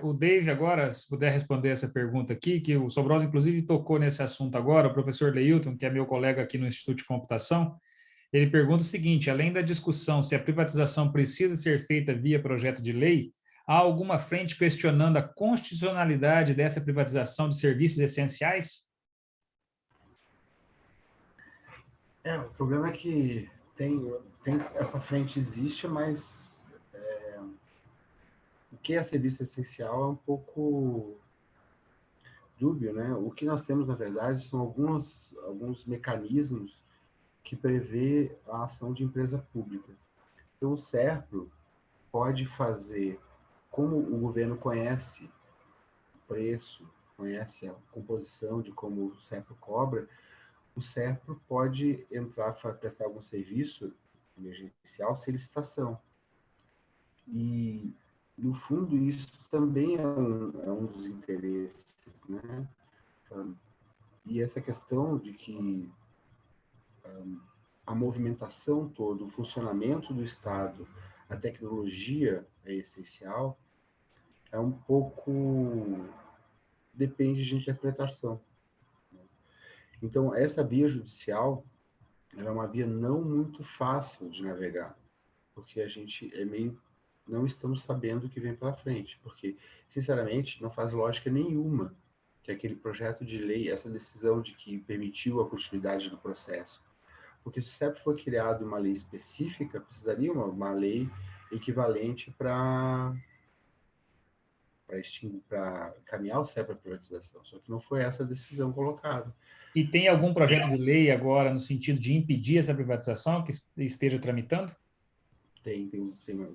O Dave agora, se puder responder essa pergunta aqui, que o Sobrosa, inclusive, tocou nesse assunto agora, o professor Leilton, que é meu colega aqui no Instituto de Computação, ele pergunta o seguinte: além da discussão se a privatização precisa ser feita via projeto de lei, há alguma frente questionando a constitucionalidade dessa privatização de serviços essenciais? O problema é que essa frente existe, mas o que é serviço essencial é um pouco dúbio, né? O que nós temos, na verdade, são alguns mecanismos que prevê a ação de empresa pública. Então, o SERPRO pode fazer, como o governo conhece o preço, conhece a composição de como o SERPRO cobra, o SERPRO pode entrar para prestar algum serviço emergencial sem licitação. E, no fundo, isso também é um dos interesses, né? E essa questão de que a movimentação toda, o funcionamento do Estado, a tecnologia é essencial, é um pouco... depende de interpretação. Então, essa via judicial, ela é uma via não muito fácil de navegar, porque a gente não estamos sabendo o que vem pela frente, porque, sinceramente, não faz lógica nenhuma que aquele projeto de lei, essa decisão de que permitiu a continuidade do processo, porque se sempre for criado uma lei específica, precisaria uma lei equivalente para caminhar o CEP para a privatização, só que não foi essa a decisão colocada. E tem algum projeto de lei agora no sentido de impedir essa privatização que esteja tramitando? Tem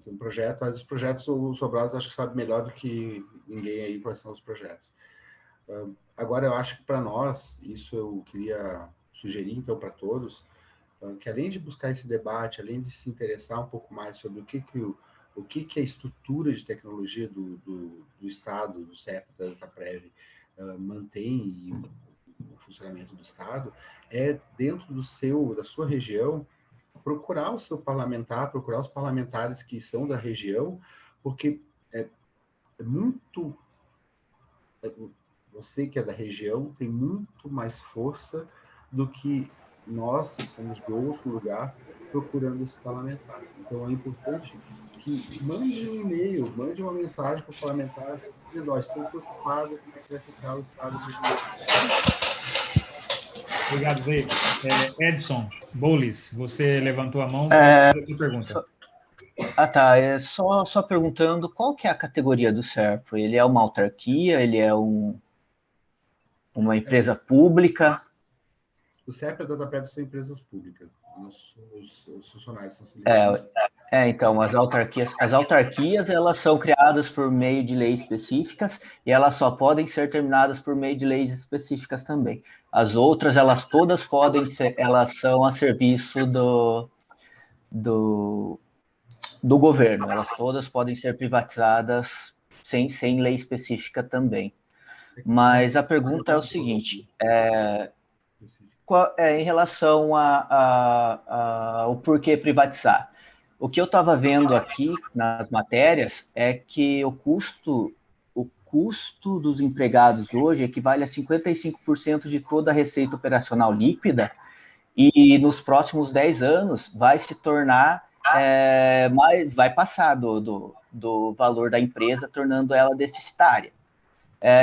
um projeto, mas os projetos, o Sobral acho que sabe melhor do que ninguém aí quais são os projetos. Agora, eu acho que para nós, isso eu queria sugerir, então, para todos, que além de buscar esse debate, além de se interessar um pouco mais sobre o que a estrutura de tecnologia do Estado, do CEP, da DataPrev, mantém e o funcionamento do Estado, é dentro da sua região, procurar o seu parlamentar, procurar os parlamentares que são da região, porque é muito... você que é da região tem muito mais força do que nós, que somos de outro lugar, procurando esse parlamentar. Então, é importante que mande um e-mail, mande uma mensagem para o parlamentar, dizendo: estou preocupado como é que vai ficar o Estado brasileiro. Obrigado, David. Edson Bolis, você levantou a mão para fazer a sua pergunta. Tá. Só perguntando, qual que é a categoria do SERPRO? Ele é uma autarquia? Ele é uma empresa pública? O CEP e a DataPrev são empresas públicas. Os funcionários são seletivos. Então, as autarquias, elas são criadas por meio de leis específicas e elas só podem ser terminadas por meio de leis específicas também. As outras, elas todas podem ser, elas são a serviço do governo. Elas todas podem ser privatizadas sem lei específica também. Mas a pergunta é o seguinte, em relação ao porquê privatizar. O que eu estava vendo aqui nas matérias é que o custo dos empregados hoje equivale a 55% de toda a receita operacional líquida e nos próximos 10 anos vai se tornar, vai passar do valor da empresa, tornando ela deficitária.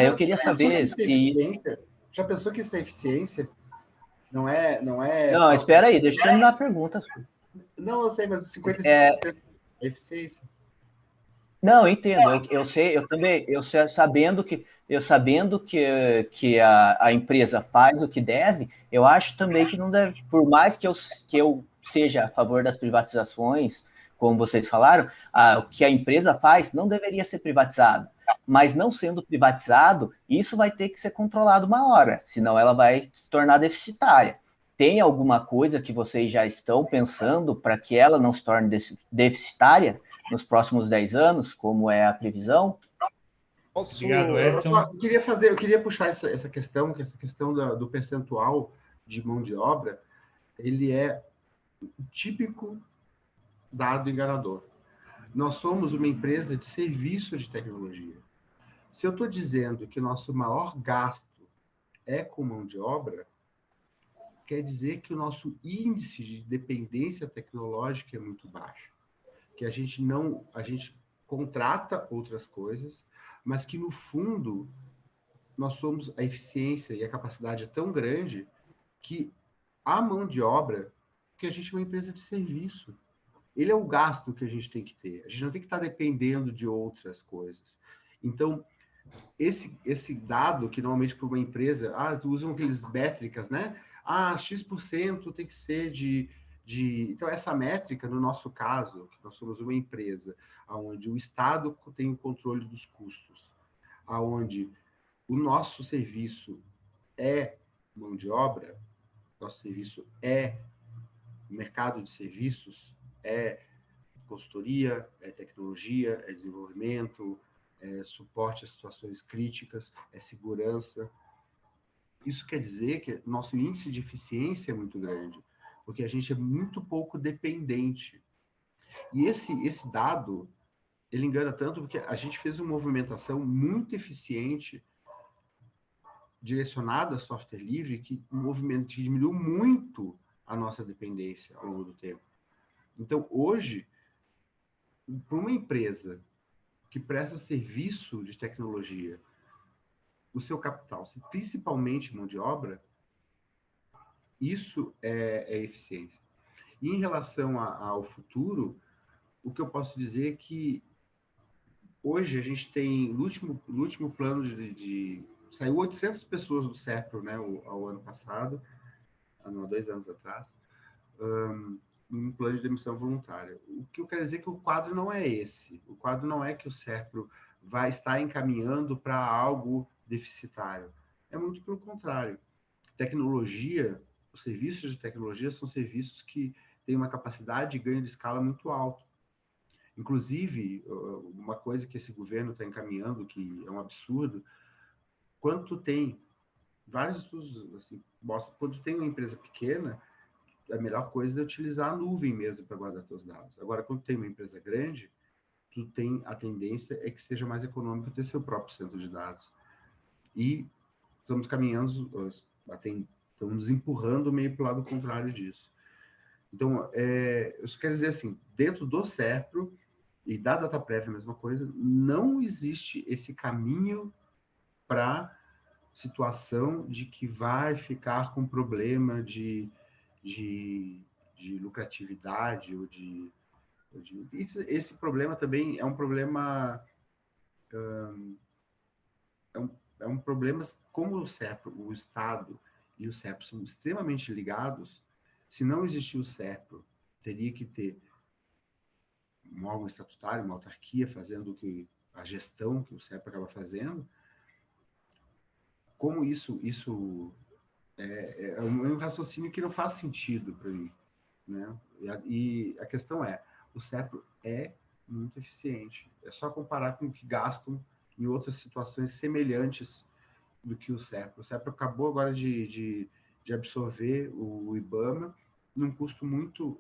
Eu queria saber se... Já pensou que isso é eficiência? Não, espera aí, deixa eu terminar a pergunta. Não, eu sei, mas 55% é eficiência. Não, eu entendo. Eu sei, sabendo que eu sabendo que a empresa faz o que deve, eu acho também que não deve, por mais que eu seja a favor das privatizações, como vocês falaram, o que a empresa faz não deveria ser privatizado. Mas não sendo privatizado, isso vai ter que ser controlado uma hora, senão ela vai se tornar deficitária. Tem alguma coisa que vocês já estão pensando para que ela não se torne deficitária nos próximos 10 anos, como é a previsão? Obrigado, Edson. Eu queria puxar essa questão, que essa questão do percentual de mão de obra, ele é o típico dado enganador. Nós somos uma empresa de serviço de tecnologia. Se eu estou dizendo que nosso maior gasto é com mão de obra, quer dizer que o nosso índice de dependência tecnológica é muito baixo. Que a gente contrata outras coisas, mas que no fundo nós somos, a eficiência e a capacidade é tão grande que a mão de obra, que a gente é uma empresa de serviço, ele é o gasto que a gente tem que ter. A gente não tem que estar dependendo de outras coisas. Então, esse dado que normalmente para uma empresa, usam aqueles métricas, né? X% tem que ser de... Então, essa métrica, no nosso caso, que nós somos uma empresa onde o Estado tem o controle dos custos, onde o nosso serviço é mão de obra, nosso serviço é mercado de serviços, é consultoria, é tecnologia, é desenvolvimento, é suporte a situações críticas, é segurança. Isso quer dizer que nosso índice de eficiência é muito grande, porque a gente é muito pouco dependente. E esse dado, ele engana tanto porque a gente fez uma movimentação muito eficiente direcionada a software livre, que diminuiu muito a nossa dependência ao longo do tempo. Então, hoje, para uma empresa que presta serviço de tecnologia, o seu capital, principalmente mão de obra, isso é eficiência. E em relação ao futuro, o que eu posso dizer é que hoje a gente tem, no último plano saiu 800 pessoas do SERPRO, né, ao ano passado, há 2 anos atrás, um plano de demissão voluntária. O que eu quero dizer é que o quadro não é esse. O quadro não é que o SERPRO vai estar encaminhando para algo deficitário. É muito pelo contrário. Tecnologia, os serviços de tecnologia são serviços que têm uma capacidade de ganho de escala muito alta. Inclusive, uma coisa que esse governo está encaminhando, que é um absurdo, quando tem vários estudos, assim, mostram, quando tem uma empresa pequena, a melhor coisa é utilizar a nuvem mesmo para guardar seus dados. Agora, quando tem uma empresa grande, a tendência é que seja mais econômico ter seu próprio centro de dados. E estamos caminhando, estamos nos empurrando meio para o lado contrário disso. Então, isso quer dizer assim, dentro do SERPRO e da DataPrev, a mesma coisa, não existe esse caminho para situação de que vai ficar com problema de lucratividade ou esse problema também é um problema é um problema como o SERPRO, o Estado e o SERPRO são extremamente ligados. Se não existir o SERPRO, teria que ter um órgão estatutário, uma autarquia fazendo a gestão que o SERPRO acaba fazendo. Como isso é um raciocínio que não faz sentido para mim, né? E a questão o SERPRO é muito eficiente. É só comparar com o que gastam em outras situações semelhantes do que o SERPRO. O SERPRO acabou agora de absorver o IBAMA num custo muito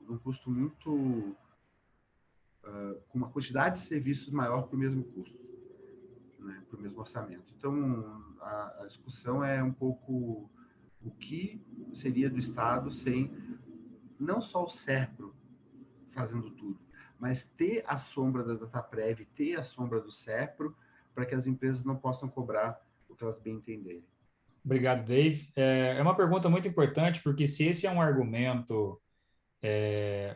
com uma quantidade de serviços maior para o mesmo custo, né, para o mesmo orçamento. Então, a discussão é um pouco o que seria do Estado sem não só o SERPRO fazendo tudo, mas ter a sombra da DataPrev, ter a sombra do SERPRO, para que as empresas não possam cobrar o que elas bem entenderem. Obrigado, Dave. É uma pergunta muito importante, porque se esse é um argumento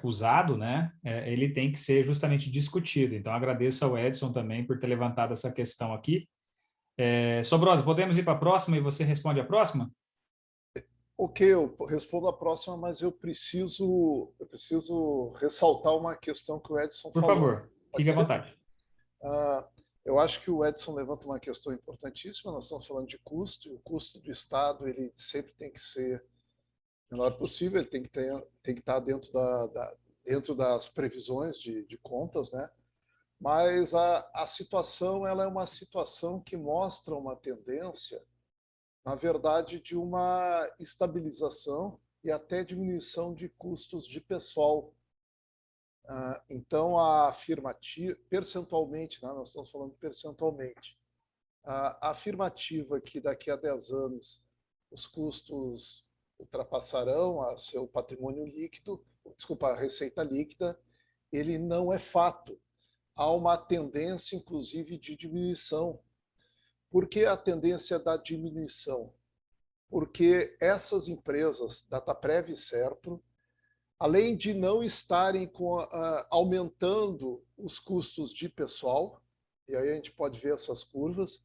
usado, né, ele tem que ser justamente discutido. Então, agradeço ao Edson também por ter levantado essa questão aqui. Sobrosa, podemos ir para a próxima e você responde a próxima? Ok, eu respondo a próxima, mas eu preciso ressaltar uma questão que o Edson Por falou. favor, Pode fique à ser? vontade. Eu acho que o Edson levanta uma questão importantíssima. Nós estamos falando de custo, e o custo do Estado ele sempre tem que ser o menor possível, ele tem que estar dentro das previsões de contas, né? Mas a situação ela é uma situação que mostra uma tendência, na verdade, de uma estabilização e até diminuição de custos de pessoal. Então, a afirmativa, percentualmente, né, nós estamos falando percentualmente, a afirmativa que daqui a 10 anos os custos ultrapassarão a seu patrimônio líquido, desculpa, a receita líquida, ele não é fato. Há uma tendência, inclusive, de diminuição. Por que a tendência da diminuição? Porque essas empresas, Dataprev e Serpro, além de não estarem aumentando os custos de pessoal, e aí a gente pode ver essas curvas,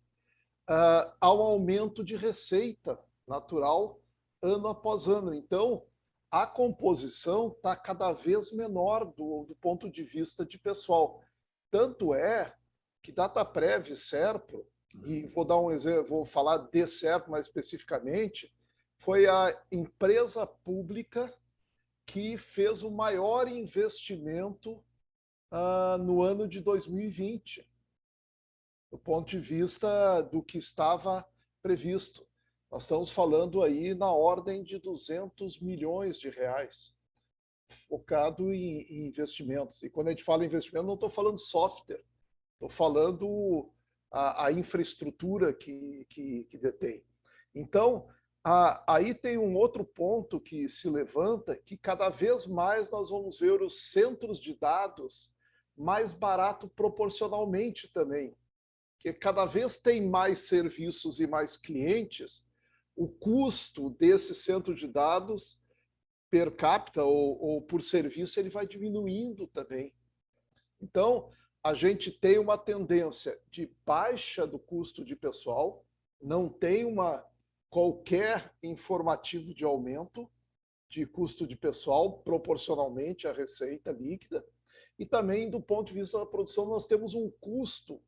há um aumento de receita natural ano após ano. Então, a composição está cada vez menor do ponto de vista de pessoal. Tanto é que Dataprev e Serpro, e vou dar um exemplo, vou falar de Serpro mais especificamente, foi a empresa pública que fez o maior investimento no ano de 2020, do ponto de vista do que estava previsto. Nós estamos falando aí na ordem de 200 milhões de reais, focado em investimentos. E quando a gente fala em investimento, não estou falando software, estou falando a infraestrutura que detém. Então, aí tem um outro ponto que se levanta, que cada vez mais nós vamos ver os centros de dados mais barato proporcionalmente também. Que cada vez tem mais serviços e mais clientes, o custo desse centro de dados per capita ou por serviço ele vai diminuindo também. Então, a gente tem uma tendência de baixa do custo de pessoal, não tem qualquer informativo de aumento de custo de pessoal proporcionalmente à receita líquida, e também do ponto de vista da produção nós temos um custo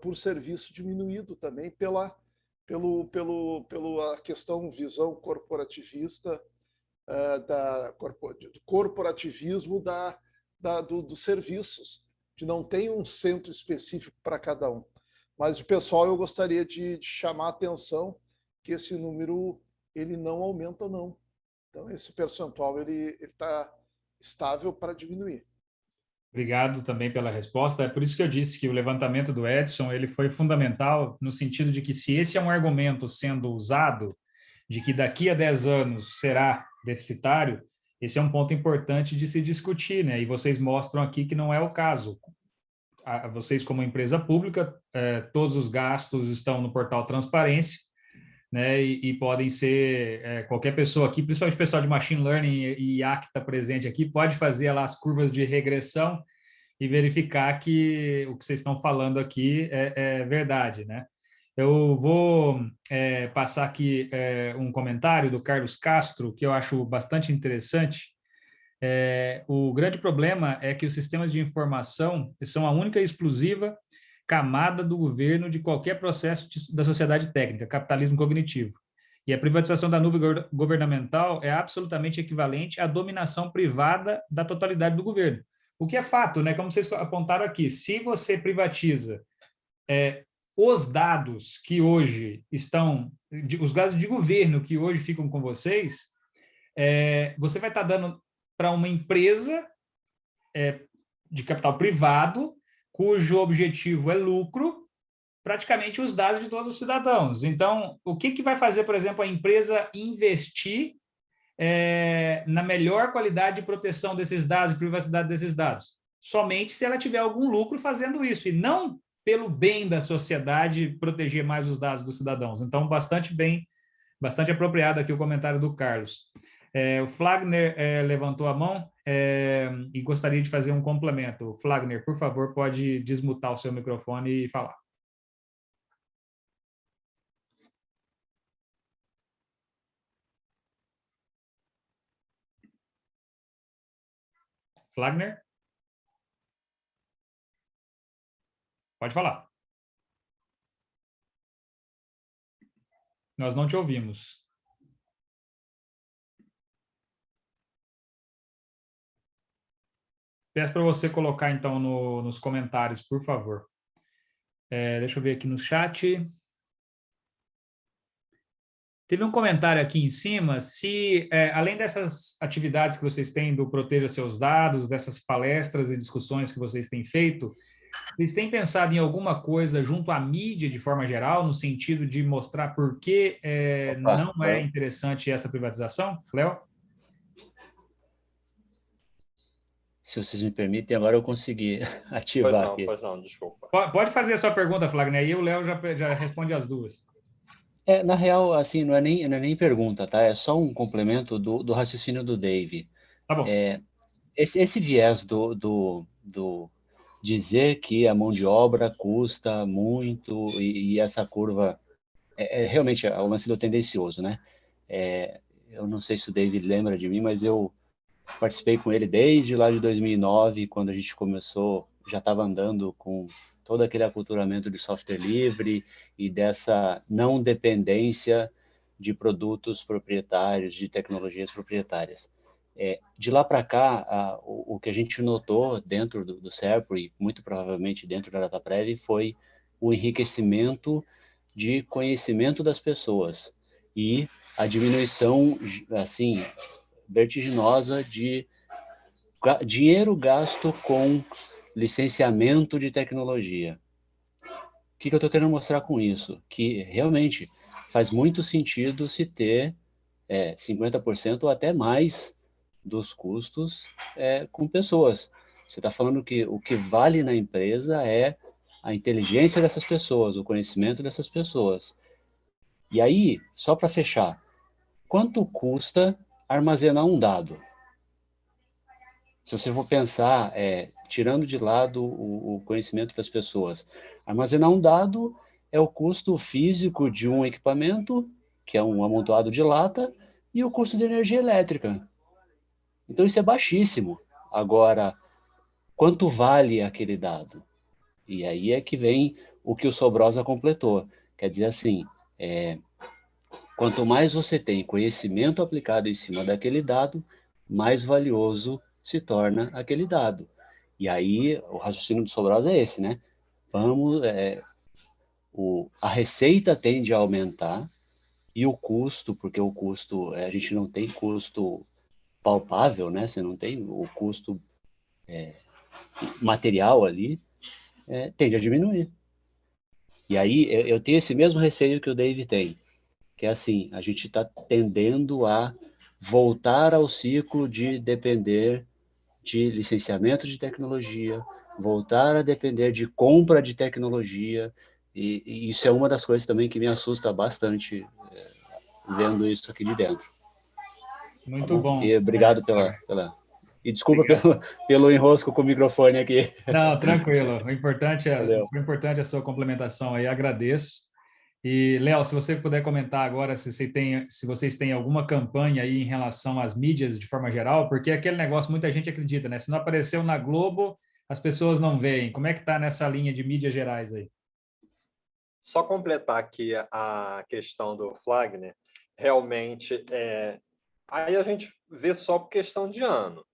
por serviço diminuído também pela questão visão corporativista do corporativismo dos serviços, de não tem um centro específico para cada um. Mas de pessoal eu gostaria de chamar a atenção que esse número ele não aumenta não. Então esse percentual ele está estável para diminuir. Obrigado também pela resposta. É por isso que eu disse que o levantamento do Edson ele foi fundamental no sentido de que se esse é um argumento sendo usado de que daqui a 10 anos será deficitário, esse é um ponto importante de se discutir, né? E vocês mostram aqui que não é o caso. Vocês, como empresa pública, todos os gastos estão no portal Transparência, né? E podem ser qualquer pessoa aqui, principalmente o pessoal de Machine Learning e IA que está presente aqui, pode fazer lá as curvas de regressão e verificar que o que vocês estão falando aqui é verdade, né? Eu vou passar aqui um comentário do Carlos Castro, que eu acho bastante interessante. O grande problema é que os sistemas de informação são a única e exclusiva camada do governo de qualquer processo da sociedade técnica, capitalismo cognitivo. E a privatização da nuvem governamental é absolutamente equivalente à dominação privada da totalidade do governo. O que é fato, né? Como vocês apontaram aqui, se você privatiza os dados que hoje estão, os dados de governo que hoje ficam com vocês, você vai estar dando para uma empresa de capital privado, cujo objetivo é lucro, praticamente os dados de todos os cidadãos. Então, o que vai fazer, por exemplo, a empresa investir na melhor qualidade de proteção desses dados, de privacidade desses dados? Somente se ela tiver algum lucro fazendo isso, e não pelo bem da sociedade proteger mais os dados dos cidadãos. Então, bastante apropriado aqui o comentário do Carlos. O Flagner levantou a mão e gostaria de fazer um complemento. Flagner, por favor, pode desmutar o seu microfone e falar. Flagner? Pode falar. Nós não te ouvimos. Peço para você colocar, então, nos comentários, por favor. Deixa eu ver aqui no chat. Teve um comentário aqui em cima, se, além dessas atividades que vocês têm do Proteja Seus Dados, dessas palestras e discussões que vocês têm feito, vocês têm pensado em alguma coisa junto à mídia, de forma geral, no sentido de mostrar por que não é interessante essa privatização? Léo? Se vocês me permitem, agora eu consegui ativar aqui. Pois não, desculpa. Pode fazer a sua pergunta, Flagner, aí o Léo já responde as duas. Na real, assim, não é nem pergunta, tá? É só um complemento do raciocínio do Dave. Tá bom. Esse viés do dizer que a mão de obra custa muito e essa curva realmente o lance do tendencioso, né? Eu não sei se o Dave lembra de mim, mas eu participei com ele desde lá de 2009, quando a gente começou, já estava andando com todo aquele aculturamento de software livre e dessa não dependência de produtos proprietários, de tecnologias proprietárias. De lá para cá, o que a gente notou dentro do Serpro e muito provavelmente dentro da DataPrev foi o enriquecimento de conhecimento das pessoas e a diminuição, assim, vertiginosa de dinheiro gasto com licenciamento de tecnologia. O que eu estou querendo mostrar com isso? Que realmente faz muito sentido se ter 50% ou até mais dos custos com pessoas. Você está falando que o que vale na empresa é a inteligência dessas pessoas, o conhecimento dessas pessoas. E aí, só para fechar, quanto custa armazenar um dado? Se você for pensar, tirando de lado o conhecimento das pessoas, armazenar um dado é o custo físico de um equipamento, que é um amontoado de lata, e o custo de energia elétrica. Então, isso é baixíssimo. Agora, quanto vale aquele dado? E aí é que vem o que o Sobrosa completou. Quer dizer assim, quanto mais você tem conhecimento aplicado em cima daquele dado, mais valioso se torna aquele dado. E aí, o raciocínio do Sobrosa é esse, né? A receita tende a aumentar e o custo, porque o custo, a gente não tem custo palpável, né? Você não tem o custo material ali, tende a diminuir. E aí, eu tenho esse mesmo receio que o Dave tem, que é assim, a gente está tendendo a voltar ao ciclo de depender de licenciamento de tecnologia, voltar a depender de compra de tecnologia, e isso é uma das coisas também que me assusta bastante vendo isso aqui de dentro. Muito bom. E obrigado pela... E desculpa pelo enrosco com o microfone aqui. Não, tranquilo. Foi importante a sua complementação aí, agradeço. E, Léo, se você puder comentar agora se vocês têm alguma campanha aí em relação às mídias de forma geral, porque é aquele negócio, muita gente acredita, né? Se não apareceu na Globo, as pessoas não veem. Como é que está nessa linha de mídias gerais aí? Só completar aqui a questão do Flagner, realmente, aí a gente vê só por questão de ano.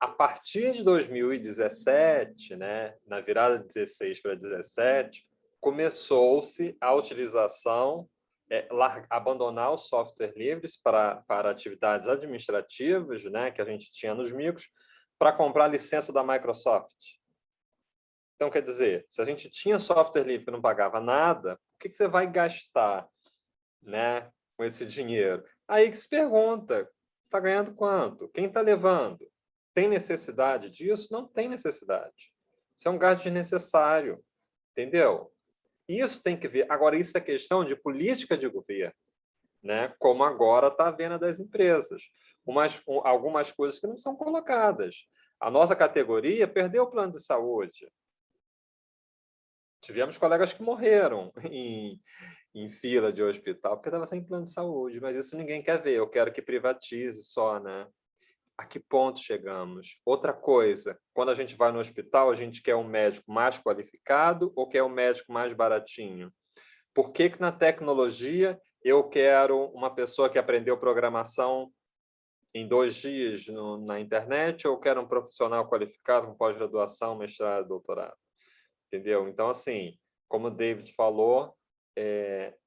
A partir de 2017, né, na virada de 16 para 17, começou-se a utilização, abandonar os software livres para atividades administrativas, né, que a gente tinha nos micros, para comprar licença da Microsoft. Então, quer dizer, se a gente tinha software livre que não pagava nada, o que você vai gastar, né, com esse dinheiro? Aí que se pergunta, está ganhando quanto? Quem está levando? Tem necessidade disso? Não tem necessidade. Isso é um gasto desnecessário, entendeu? Isso tem que ver. Agora, isso é questão de política de governo, né? Como agora está a venda das empresas. Algumas coisas que não são colocadas. A nossa categoria perdeu o plano de saúde. Tivemos colegas que morreram em fila de hospital porque estava sem plano de saúde, mas isso ninguém quer ver. Eu quero que privatize só, né? A que ponto chegamos? Outra coisa, quando a gente vai no hospital, a gente quer um médico mais qualificado ou quer um médico mais baratinho? Por que que na tecnologia eu quero uma pessoa que aprendeu programação em 2 dias na internet ou eu quero um profissional qualificado com pós-graduação, mestrado, doutorado? Entendeu? Então, assim, como o David falou,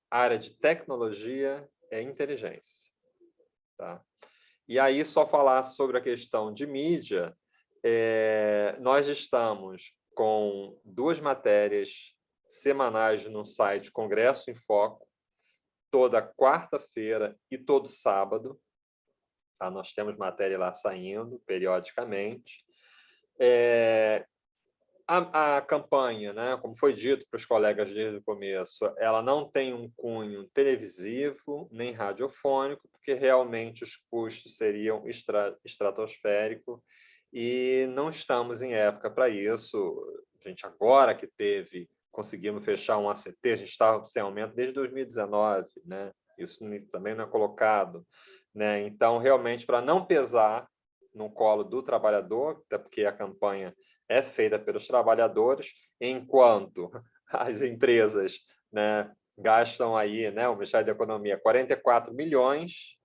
área de tecnologia é inteligência. Tá? E aí, só falar sobre a questão de mídia, nós estamos com 2 matérias semanais no site Congresso em Foco, toda quarta-feira e todo sábado. Tá? Nós temos matéria lá saindo periodicamente. A campanha, né, como foi dito para os colegas desde o começo, ela não tem um cunho televisivo nem radiofônico, porque realmente os custos seriam estratosféricos e não estamos em época para isso. A gente, agora que conseguimos fechar um ACT, a gente estava sem aumento desde 2019, né? Isso também não é colocado, né? Então, realmente, para não pesar no colo do trabalhador, até porque a campanha é feita pelos trabalhadores, enquanto as empresas, né, gastam aí, né, o Ministério da Economia, 44 milhões,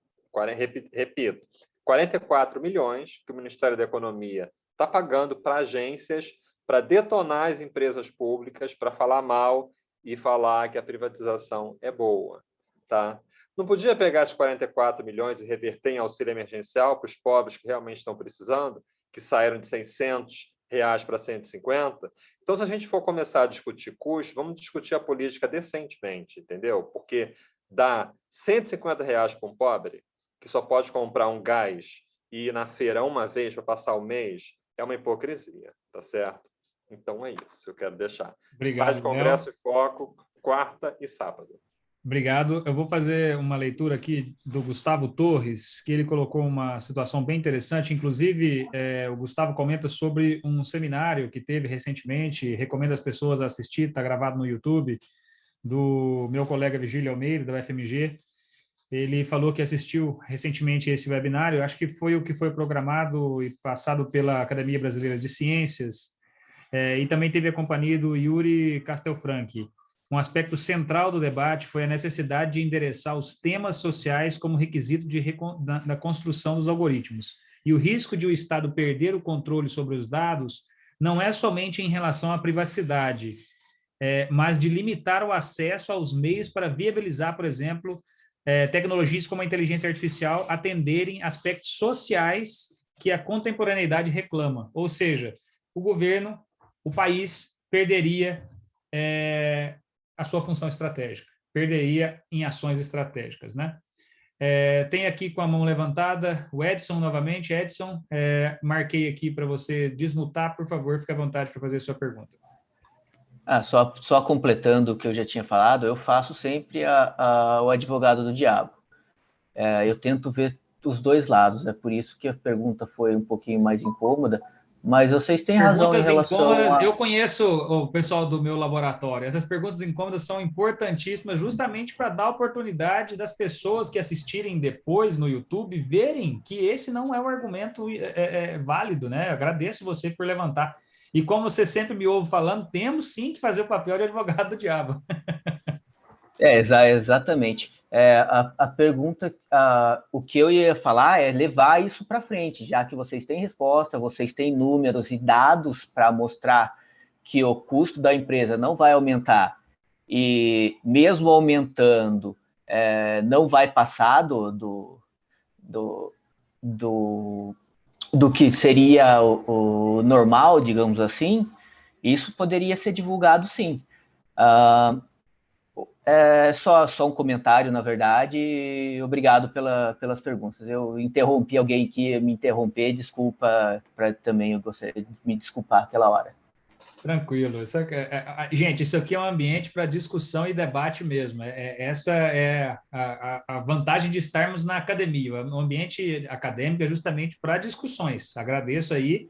repito, 44 milhões que o Ministério da Economia está pagando para agências para detonar as empresas públicas, para falar mal e falar que a privatização é boa. Tá? Não podia pegar esses 44 milhões e reverter em auxílio emergencial para os pobres que realmente estão precisando, que saíram de R$600 para 150? Então, se a gente for começar a discutir custo, vamos discutir a política decentemente, entendeu? Porque dar R$150 para um pobre, que só pode comprar um gás e ir na feira uma vez para passar o mês, é uma hipocrisia, tá certo? Então, é isso que eu quero deixar. Obrigado, Site Congresso e Foco, quarta e sábado. Obrigado. Eu vou fazer uma leitura aqui do Gustavo Torres, que ele colocou uma situação bem interessante. Inclusive, o Gustavo comenta sobre um seminário que teve recentemente, recomendo as pessoas a assistir, está gravado no YouTube, do meu colega Virgílio Almeida, da UFMG. Ele falou que assistiu recentemente esse webinário, acho que foi o que foi programado e passado pela Academia Brasileira de Ciências, e também teve a companhia do Yuri Castelfranchi. Um aspecto central do debate foi a necessidade de endereçar os temas sociais como requisito da construção dos algoritmos. E o risco de o Estado perder o controle sobre os dados não é somente em relação à privacidade, mas de limitar o acesso aos meios para viabilizar, por exemplo, tecnologias como a inteligência artificial atenderem aspectos sociais que a contemporaneidade reclama. Ou seja, o governo, o país, perderia a sua função estratégica, perderia em ações estratégicas, né? Tem aqui com a mão levantada o Edson novamente. Edson, marquei aqui para você desmutar, por favor, fique à vontade para fazer a sua pergunta. Só completando o que eu já tinha falado, eu faço sempre o advogado do diabo. Eu tento ver os 2 lados, é por isso que a pergunta foi um pouquinho mais incômoda, mas vocês têm razão em relação a... Eu conheço o pessoal do meu laboratório. Essas perguntas incômodas são importantíssimas justamente para dar oportunidade das pessoas que assistirem depois no YouTube verem que esse não é um argumento válido, né? Eu agradeço você por levantar. E como você sempre me ouve falando, temos sim que fazer o papel de advogado do diabo. Exatamente. A pergunta, o que eu ia falar é levar isso para frente, já que vocês têm resposta, vocês têm números e dados para mostrar que o custo da empresa não vai aumentar, e mesmo aumentando, não vai passar do que seria o normal, digamos assim. Isso poderia ser divulgado, sim. Só um comentário, na verdade. Obrigado pelas perguntas. Eu interrompi alguém que ia me interromper, desculpa, também eu gostaria de me desculpar aquela hora. Tranquilo. Gente, isso aqui é um ambiente para discussão e debate mesmo. Essa é a vantagem de estarmos na academia. O ambiente acadêmico é justamente para discussões. Agradeço aí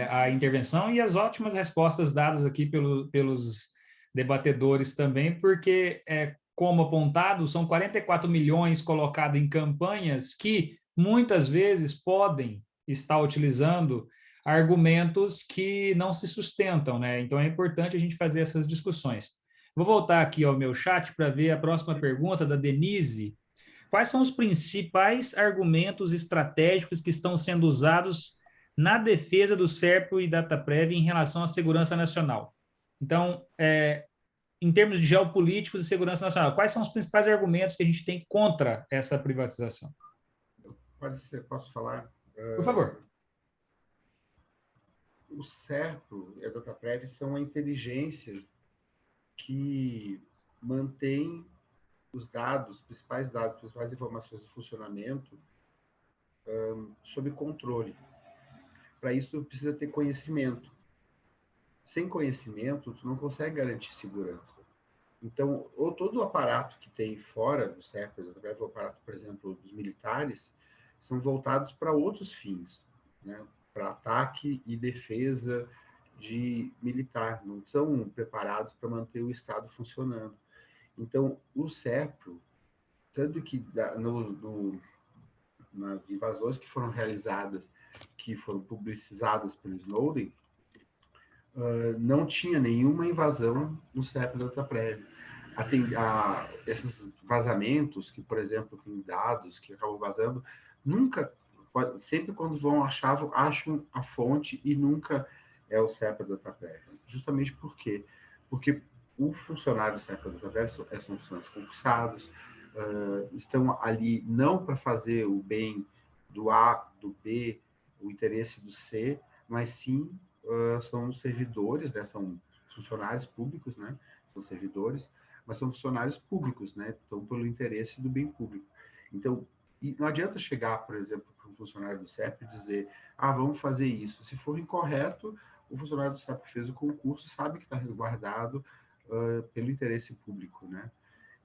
a intervenção e as ótimas respostas dadas aqui pelos debatedores também, porque, como apontado, são 44 milhões colocados em campanhas que muitas vezes podem estar utilizando argumentos que não se sustentam, né? Então é importante a gente fazer essas discussões. Vou voltar aqui ao meu chat para ver a próxima pergunta da Denise. Quais são os principais argumentos estratégicos que estão sendo usados na defesa do SERPRO e DataPrev em relação à segurança nacional? Então, em termos de geopolíticos e segurança nacional, quais são os principais argumentos que a gente tem contra essa privatização? Pode ser, posso falar? Por favor. O SERPRO e a DataPrev são a inteligência que mantém os dados, principais informações de funcionamento sob controle. Para isso, precisa ter conhecimento. Sem conhecimento, tu não consegue garantir segurança. Então, ou todo o aparato que tem fora do SERPRO, o aparato, por exemplo, dos militares, são voltados para outros fins, né? Para ataque e defesa de militar, não são preparados para manter o Estado funcionando. Então, o SERPRO, tanto que nas invasões que foram realizadas, que foram publicizadas pelo Snowden, não tinha nenhuma invasão no SERPRO da DataPrev. Esses vazamentos, que, por exemplo, tem dados que acabam vazando, sempre quando vão acham a fonte e nunca é o SERPRO da DataPrev. Justamente por quê? Porque o funcionário do SERPRO da DataPrev são funcionários concursados, estão ali não para fazer o bem do A, do B, o interesse do C, mas sim são servidores, né? São funcionários públicos, né? São servidores, mas são funcionários públicos, né? Estão pelo interesse do bem público. Então, e não adianta chegar, por exemplo, para um funcionário do SERPRO e dizer, vamos fazer isso. Se for incorreto, o funcionário do SERPRO que fez o concurso sabe que está resguardado pelo interesse público, né?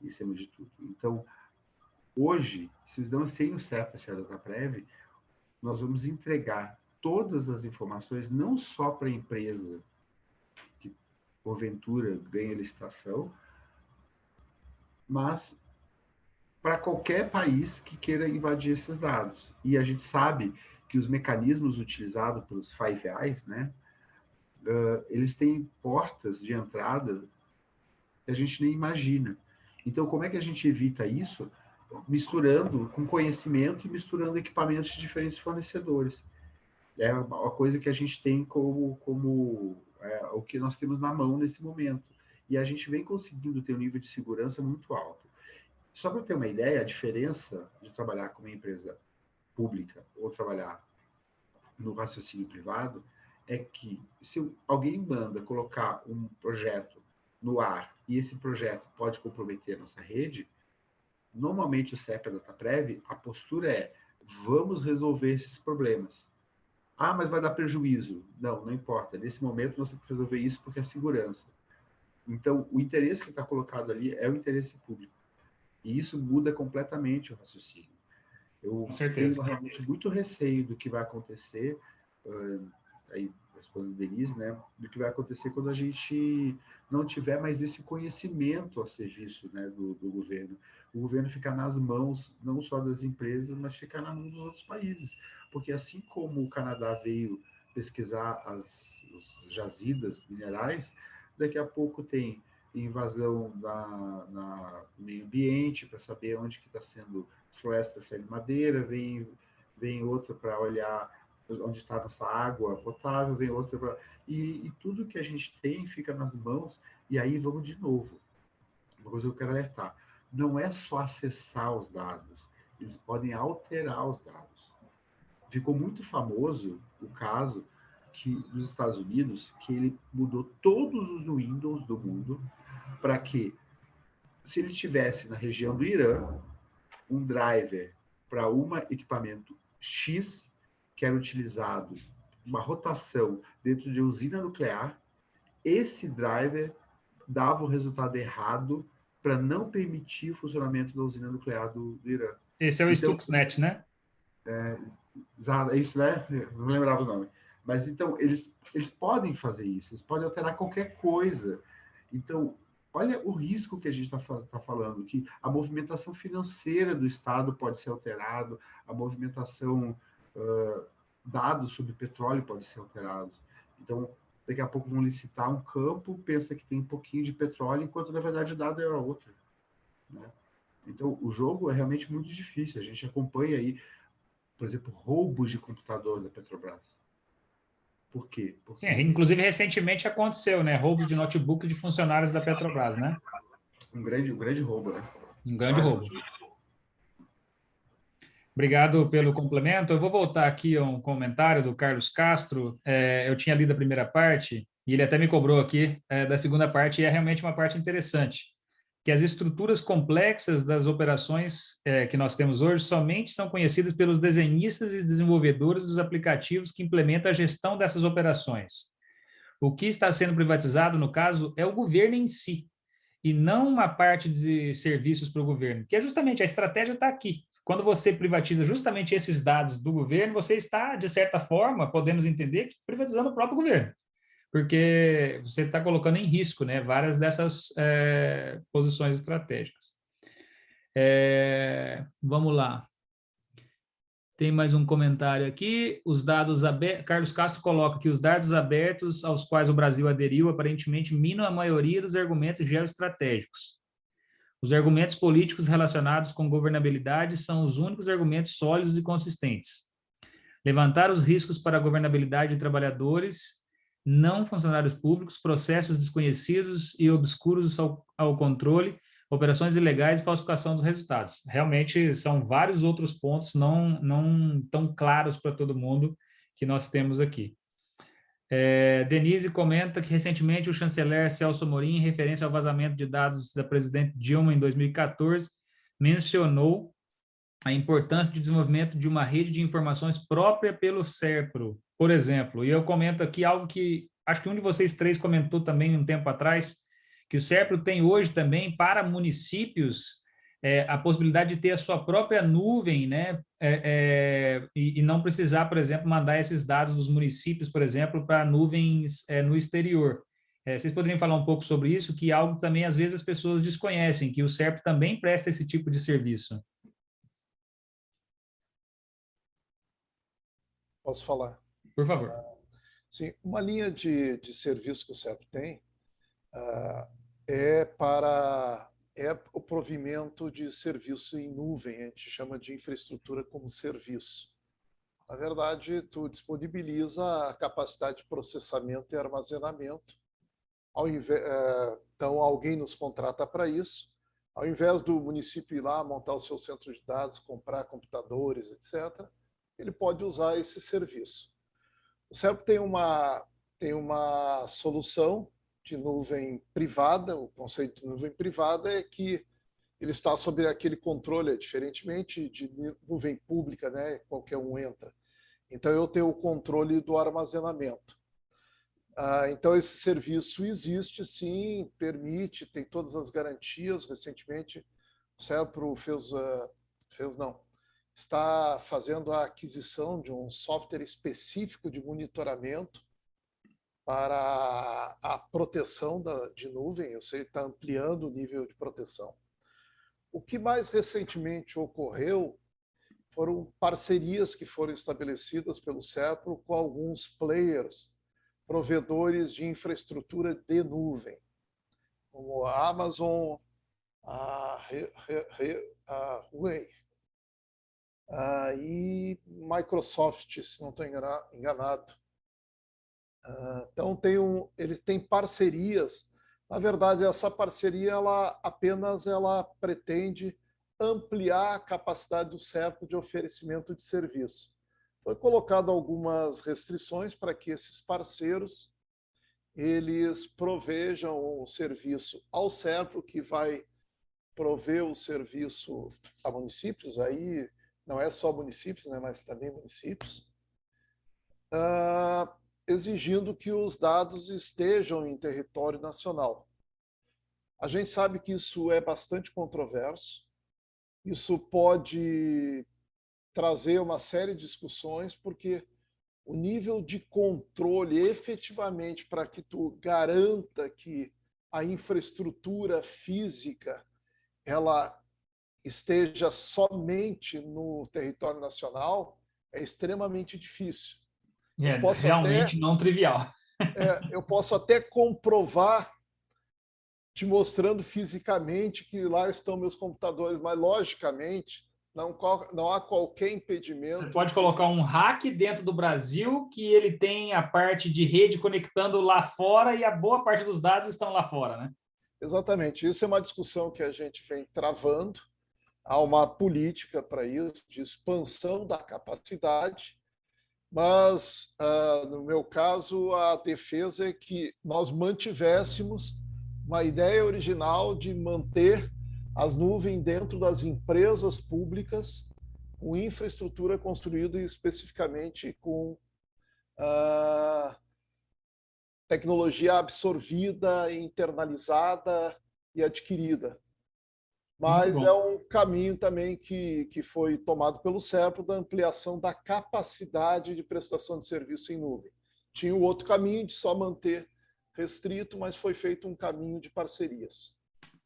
Em cima de tudo. Então, hoje, sem o SERPRO e a DataPrev, nós vamos entregar todas as informações, não só para a empresa que, porventura, ganha licitação, mas para qualquer país que queira invadir esses dados. E a gente sabe que os mecanismos utilizados pelos Five Eyes, né, eles têm portas de entrada que a gente nem imagina. Então, como é que a gente evita isso? Misturando com conhecimento e misturando equipamentos de diferentes fornecedores. É uma coisa que a gente tem como o que nós temos na mão nesse momento. E a gente vem conseguindo ter um nível de segurança muito alto. Só para ter uma ideia, a diferença de trabalhar com uma empresa pública ou trabalhar no raciocínio privado é que se alguém manda colocar um projeto no ar e esse projeto pode comprometer a nossa rede, normalmente o SERPRO e a DataPrev, a postura é: vamos resolver esses problemas. Mas vai dar prejuízo. Não importa. Nesse momento, nós temos que resolver isso porque é segurança. Então, o interesse que está colocado ali é o interesse público. E isso muda completamente o raciocínio. Eu tenho realmente muito receio do que vai acontecer, aí respondendo a Denise, né, do que vai acontecer quando a gente não tiver mais esse conhecimento a serviço, né, do governo. O governo ficar nas mãos, não só das empresas, mas ficar na mão dos outros países. Porque assim como o Canadá veio pesquisar os jazidas minerais, daqui a pouco tem invasão no meio ambiente para saber onde que está sendo floresta sendo madeira, vem outra para olhar onde está nossa água potável, vem outra para... E tudo que a gente tem fica nas mãos, e aí vamos de novo. Uma coisa que eu quero alertar, não é só acessar os dados, eles podem alterar os dados. Ficou muito famoso o caso dos Estados Unidos, que ele mudou todos os Windows do mundo para que, se ele tivesse na região do Irã, um driver para um equipamento X, que era utilizado uma rotação dentro de usina nuclear, esse driver dava o resultado errado para não permitir o funcionamento da usina nuclear do Irã. Esse é o Stuxnet, né? É isso, né? Não lembrava o nome. Mas, então, eles podem fazer isso, eles podem alterar qualquer coisa. Então, olha o risco que a gente está falando, que a movimentação financeira do Estado pode ser alterada, a movimentação, dados sobre petróleo pode ser alterado. Então, daqui a pouco vão licitar um campo, pensa que tem um pouquinho de petróleo, enquanto na verdade o dado era outro, né? Então, o jogo é realmente muito difícil. A gente acompanha aí, por exemplo, roubos de computador da Petrobras. Por quê? Porque Sim, inclusive recentemente aconteceu, né? Roubos de notebook de funcionários da Petrobras, né? um grande roubo, né? Um grande roubo. Obrigado pelo complemento. Eu vou voltar aqui a um comentário do Carlos Castro. Eu tinha lido a primeira parte e ele até me cobrou aqui da segunda parte, e é realmente uma parte interessante, que as estruturas complexas das operações que nós temos hoje somente são conhecidas pelos desenhistas e desenvolvedores dos aplicativos que implementam a gestão dessas operações. O que está sendo privatizado, no caso, é o governo em si, e não uma parte de serviços para o governo, que é justamente a estratégia está aqui. Quando você privatiza justamente esses dados do governo, você está, de certa forma, podemos entender que privatizando o próprio governo, porque você está colocando em risco, né, várias dessas posições estratégicas. Vamos lá. Tem mais um comentário aqui. Os dados abertos. Carlos Castro coloca que os dados abertos aos quais o Brasil aderiu aparentemente minam a maioria dos argumentos geoestratégicos. Os argumentos políticos relacionados com governabilidade são os únicos argumentos sólidos e consistentes. Levantar os riscos para a governabilidade de trabalhadores, não funcionários públicos, processos desconhecidos e obscuros ao controle, operações ilegais e falsificação dos resultados. Realmente são vários outros pontos não tão claros para todo mundo que nós temos aqui. Denise comenta que recentemente o chanceler Celso Amorim, em referência ao vazamento de dados da presidente Dilma em 2014, mencionou a importância de desenvolvimento de uma rede de informações própria pelo SERPRO, por exemplo. E eu comento aqui algo que acho que um de vocês três comentou também um tempo atrás, que o SERPRO tem hoje também para municípios a possibilidade de ter a sua própria nuvem, né? E não precisar, por exemplo, mandar esses dados dos municípios, por exemplo, para nuvens no exterior. Vocês poderiam falar um pouco sobre isso, que é algo que também às vezes as pessoas desconhecem, que o SERPRO também presta esse tipo de serviço. Posso falar? Por favor. Sim, uma linha de serviço que o SERPRO tem é o provimento de serviço em nuvem, a gente chama de infraestrutura como serviço. Na verdade, tu disponibiliza a capacidade de processamento e armazenamento. Então, alguém nos contrata para isso. Ao invés do município ir lá montar o seu centro de dados, comprar computadores, etc., ele pode usar esse serviço. O SERPRO tem uma solução de nuvem privada. O conceito de nuvem privada é que ele está sob aquele controle, diferentemente de nuvem pública, né? Qualquer um entra. Então, eu tenho o controle do armazenamento. Então, esse serviço existe, sim, permite, tem todas as garantias. Recentemente, o SERPRO está fazendo a aquisição de um software específico de monitoramento para a proteção de nuvem. Eu sei que está ampliando o nível de proteção. O que mais recentemente ocorreu foram parcerias que foram estabelecidas pelo SERPRO com alguns players, provedores de infraestrutura de nuvem, como a Amazon, a Huawei e Microsoft, se não estou enganado. Então, ele tem parcerias. Na verdade, essa parceria ela pretende ampliar a capacidade do SERPRO de oferecimento de serviço. Foi colocado algumas restrições para que esses parceiros eles provejam o serviço ao SERPRO, que vai prover o serviço a municípios. Aí não é só municípios, né, mas também municípios, exigindo que os dados estejam em território nacional. A gente sabe que isso é bastante controverso. Isso pode trazer uma série de discussões, porque o nível de controle efetivamente para que tu garanta que a infraestrutura física ela esteja somente no território nacional, é extremamente difícil. Realmente não trivial. Eu posso até comprovar te mostrando fisicamente que lá estão meus computadores, mas logicamente não há qualquer impedimento. Você pode colocar um hack dentro do Brasil que ele tem a parte de rede conectando lá fora e a boa parte dos dados estão lá fora, né? Exatamente. Isso é uma discussão que a gente vem travando. Há uma política para isso, de expansão da capacidade, mas, no meu caso, a defesa é que nós mantivéssemos uma ideia original de manter as nuvens dentro das empresas públicas, com infraestrutura construída especificamente com tecnologia absorvida, internalizada e adquirida. Mas é um caminho também que foi tomado pelo SERPRO da ampliação da capacidade de prestação de serviço em nuvem. Tinha o outro caminho de só manter restrito, mas foi feito um caminho de parcerias.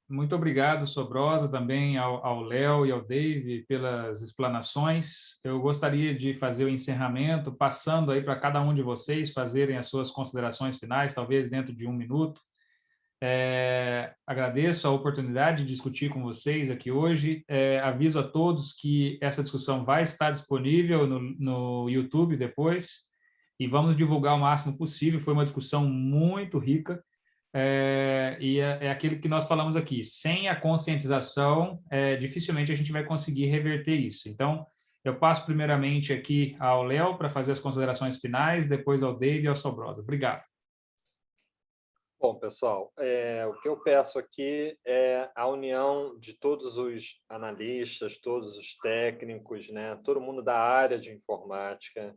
Muito obrigado, Sobrosa, também ao Léo e ao Dave pelas explanações. Eu gostaria de fazer o encerramento, passando aí para cada um de vocês fazerem as suas considerações finais, talvez dentro de 1 minuto. Agradeço a oportunidade de discutir com vocês aqui hoje. Aviso a todos que essa discussão vai estar disponível no YouTube depois e vamos divulgar o máximo possível. Foi uma discussão muito rica. E é aquilo que nós falamos aqui, sem a conscientização, dificilmente a gente vai conseguir reverter isso. Então, eu passo primeiramente aqui ao Léo para fazer as considerações finais, depois ao Dave e ao Sobrosa. Obrigado. Bom, pessoal, o que eu peço aqui é a união de todos os analistas, todos os técnicos, né, todo mundo da área de informática,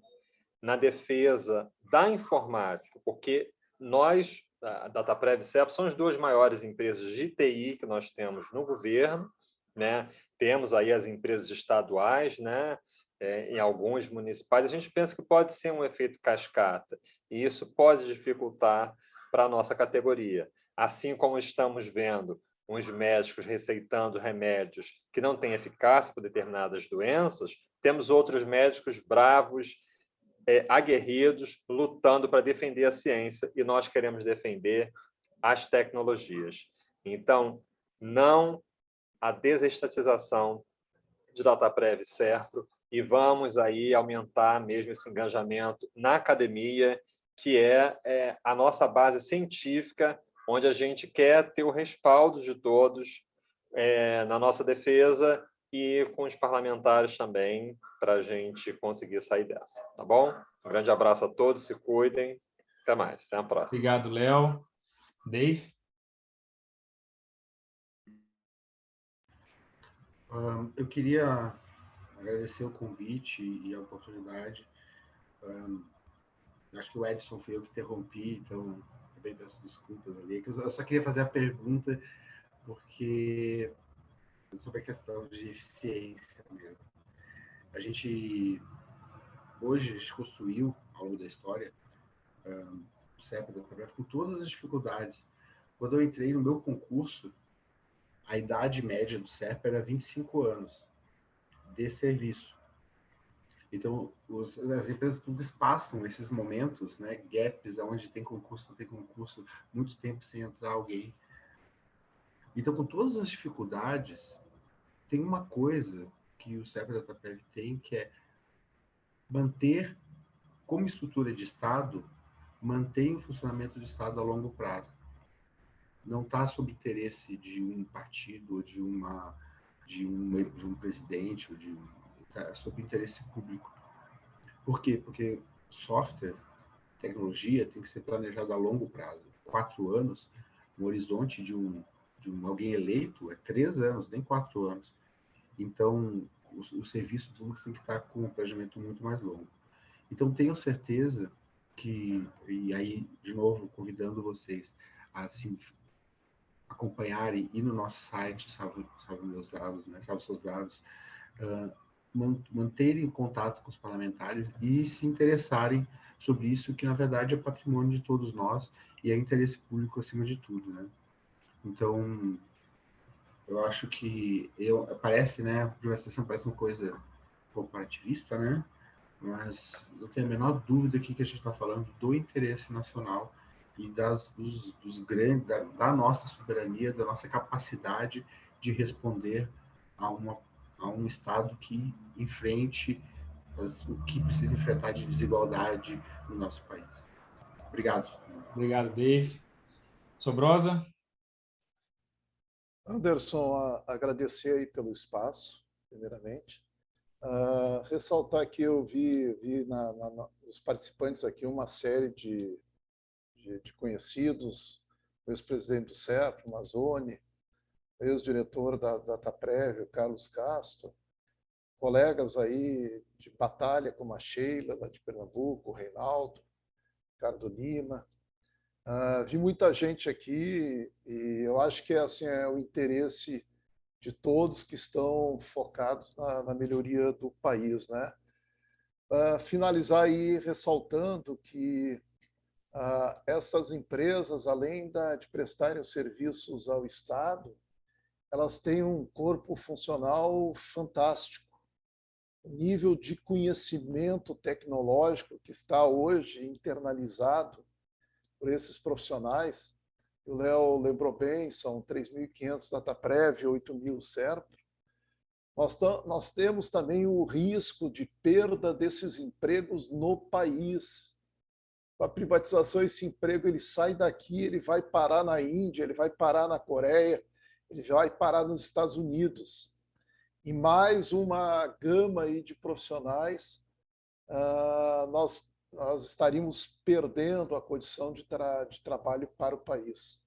na defesa da informática, porque nós, a Dataprev e CERPRO, são as duas maiores empresas de TI que nós temos no governo, né? Temos aí as empresas estaduais, né? Em alguns municipais. A gente pensa que pode ser um efeito cascata, e isso pode dificultar para a nossa categoria. Assim como estamos vendo uns médicos receitando remédios que não têm eficácia para determinadas doenças, temos outros médicos bravos, aguerridos, lutando para defender a ciência, e nós queremos defender as tecnologias. Então, não a desestatização de Dataprev e SERPRO, e vamos aí aumentar mesmo esse engajamento na academia, que é a nossa base científica, onde a gente quer ter o respaldo de todos na nossa defesa e com os parlamentares também, para a gente conseguir sair dessa, tá bom? Um grande abraço a todos, se cuidem, até mais, até a próxima. Obrigado, Léo. Dave? Eu queria agradecer o convite e a oportunidade. Acho que o Edson foi eu que interrompi, então também peço desculpas ali. Eu só queria fazer a pergunta, porque sobre a questão de eficiência mesmo. Hoje, a gente construiu, ao longo da história, o CERPRO da Dataprev com todas as dificuldades. Quando eu entrei no meu concurso, a idade média do CERPRO era 25 anos de serviço. Então, as empresas públicas passam esses momentos, né, gaps, onde tem concurso, não tem concurso, muito tempo sem entrar alguém. Então, com todas as dificuldades, tem uma coisa que o CERPRO da Dataprev tem, que é manter, como estrutura de Estado, mantém o funcionamento do Estado a longo prazo. Não está sob interesse de um partido, ou de um presidente, ou está sob interesse público. Por quê? Porque software, tecnologia, tem que ser planejado a longo prazo. 4 anos, no horizonte de alguém eleito, é 3 anos, nem 4 anos. Então, o serviço público tem que estar com um planejamento muito mais longo. Então, tenho certeza que, e aí, de novo, convidando vocês a assim, acompanharem, ir no nosso site, salve meus dados, né, salve seus dados, manterem contato com os parlamentares e se interessarem sobre isso, que na verdade é patrimônio de todos nós e é interesse público acima de tudo, né? Então, eu acho que parece, né, a privatização parece uma coisa corporativista, né? Mas eu tenho a menor dúvida aqui que a gente está falando do interesse nacional e dos grandes, da nossa soberania, da nossa capacidade de responder a um Estado que enfrente o que precisa enfrentar de desigualdade no nosso país. Obrigado. Obrigado, Dave. Sobrosa? Anderson, agradecer aí pelo espaço, primeiramente. Ressaltar que eu vi nos participantes aqui uma série de conhecidos, o ex-presidente do CERP, o Mazzoni, ex-diretor da Dataprev, o Carlos Castro, colegas aí de batalha como a Sheila, lá de Pernambuco, o Reinaldo, Ricardo Lima. Vi muita gente aqui e eu acho que assim, é o interesse de todos que estão focados na melhoria do país, né? Finalizar aí ressaltando que estas empresas, além de prestarem os serviços ao Estado, elas têm um corpo funcional fantástico. O nível de conhecimento tecnológico que está hoje internalizado por esses profissionais, o Léo lembrou bem, são 3.500 Dataprev, 8.000 Serpro. Nós temos também o risco de perda desses empregos no país. Com a privatização, esse emprego ele sai daqui, ele vai parar na Índia, ele vai parar na Coreia, ele vai parar nos Estados Unidos. E mais uma gama aí de profissionais, nós estaríamos perdendo a condição de trabalho para o país.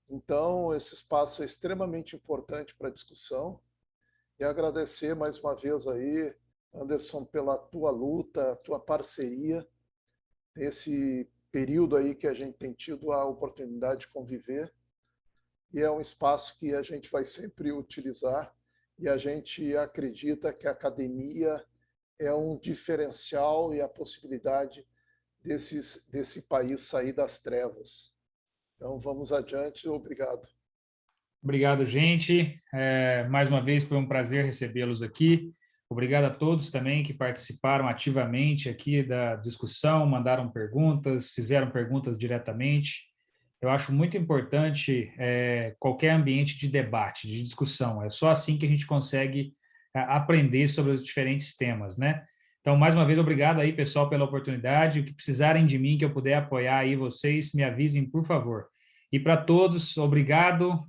Então, esse espaço é extremamente importante para a discussão e agradecer mais uma vez aí, Anderson, pela tua luta, tua parceria, nesse período aí que a gente tem tido a oportunidade de conviver, e é um espaço que a gente vai sempre utilizar, e a gente acredita que a academia é um diferencial e a possibilidade desse país sair das trevas. Então, vamos adiante. Obrigado. Obrigado, gente. Mais uma vez, foi um prazer recebê-los aqui. Obrigado a todos também que participaram ativamente aqui da discussão, mandaram perguntas, fizeram perguntas diretamente. Eu acho muito importante qualquer ambiente de debate, de discussão. É só assim que a gente consegue aprender sobre os diferentes temas, né? Então, mais uma vez, obrigado aí, pessoal, pela oportunidade. O que precisarem de mim, que eu puder apoiar aí vocês, me avisem, por favor. E para todos, obrigado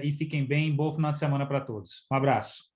e fiquem bem. Bom final de semana para todos. Um abraço.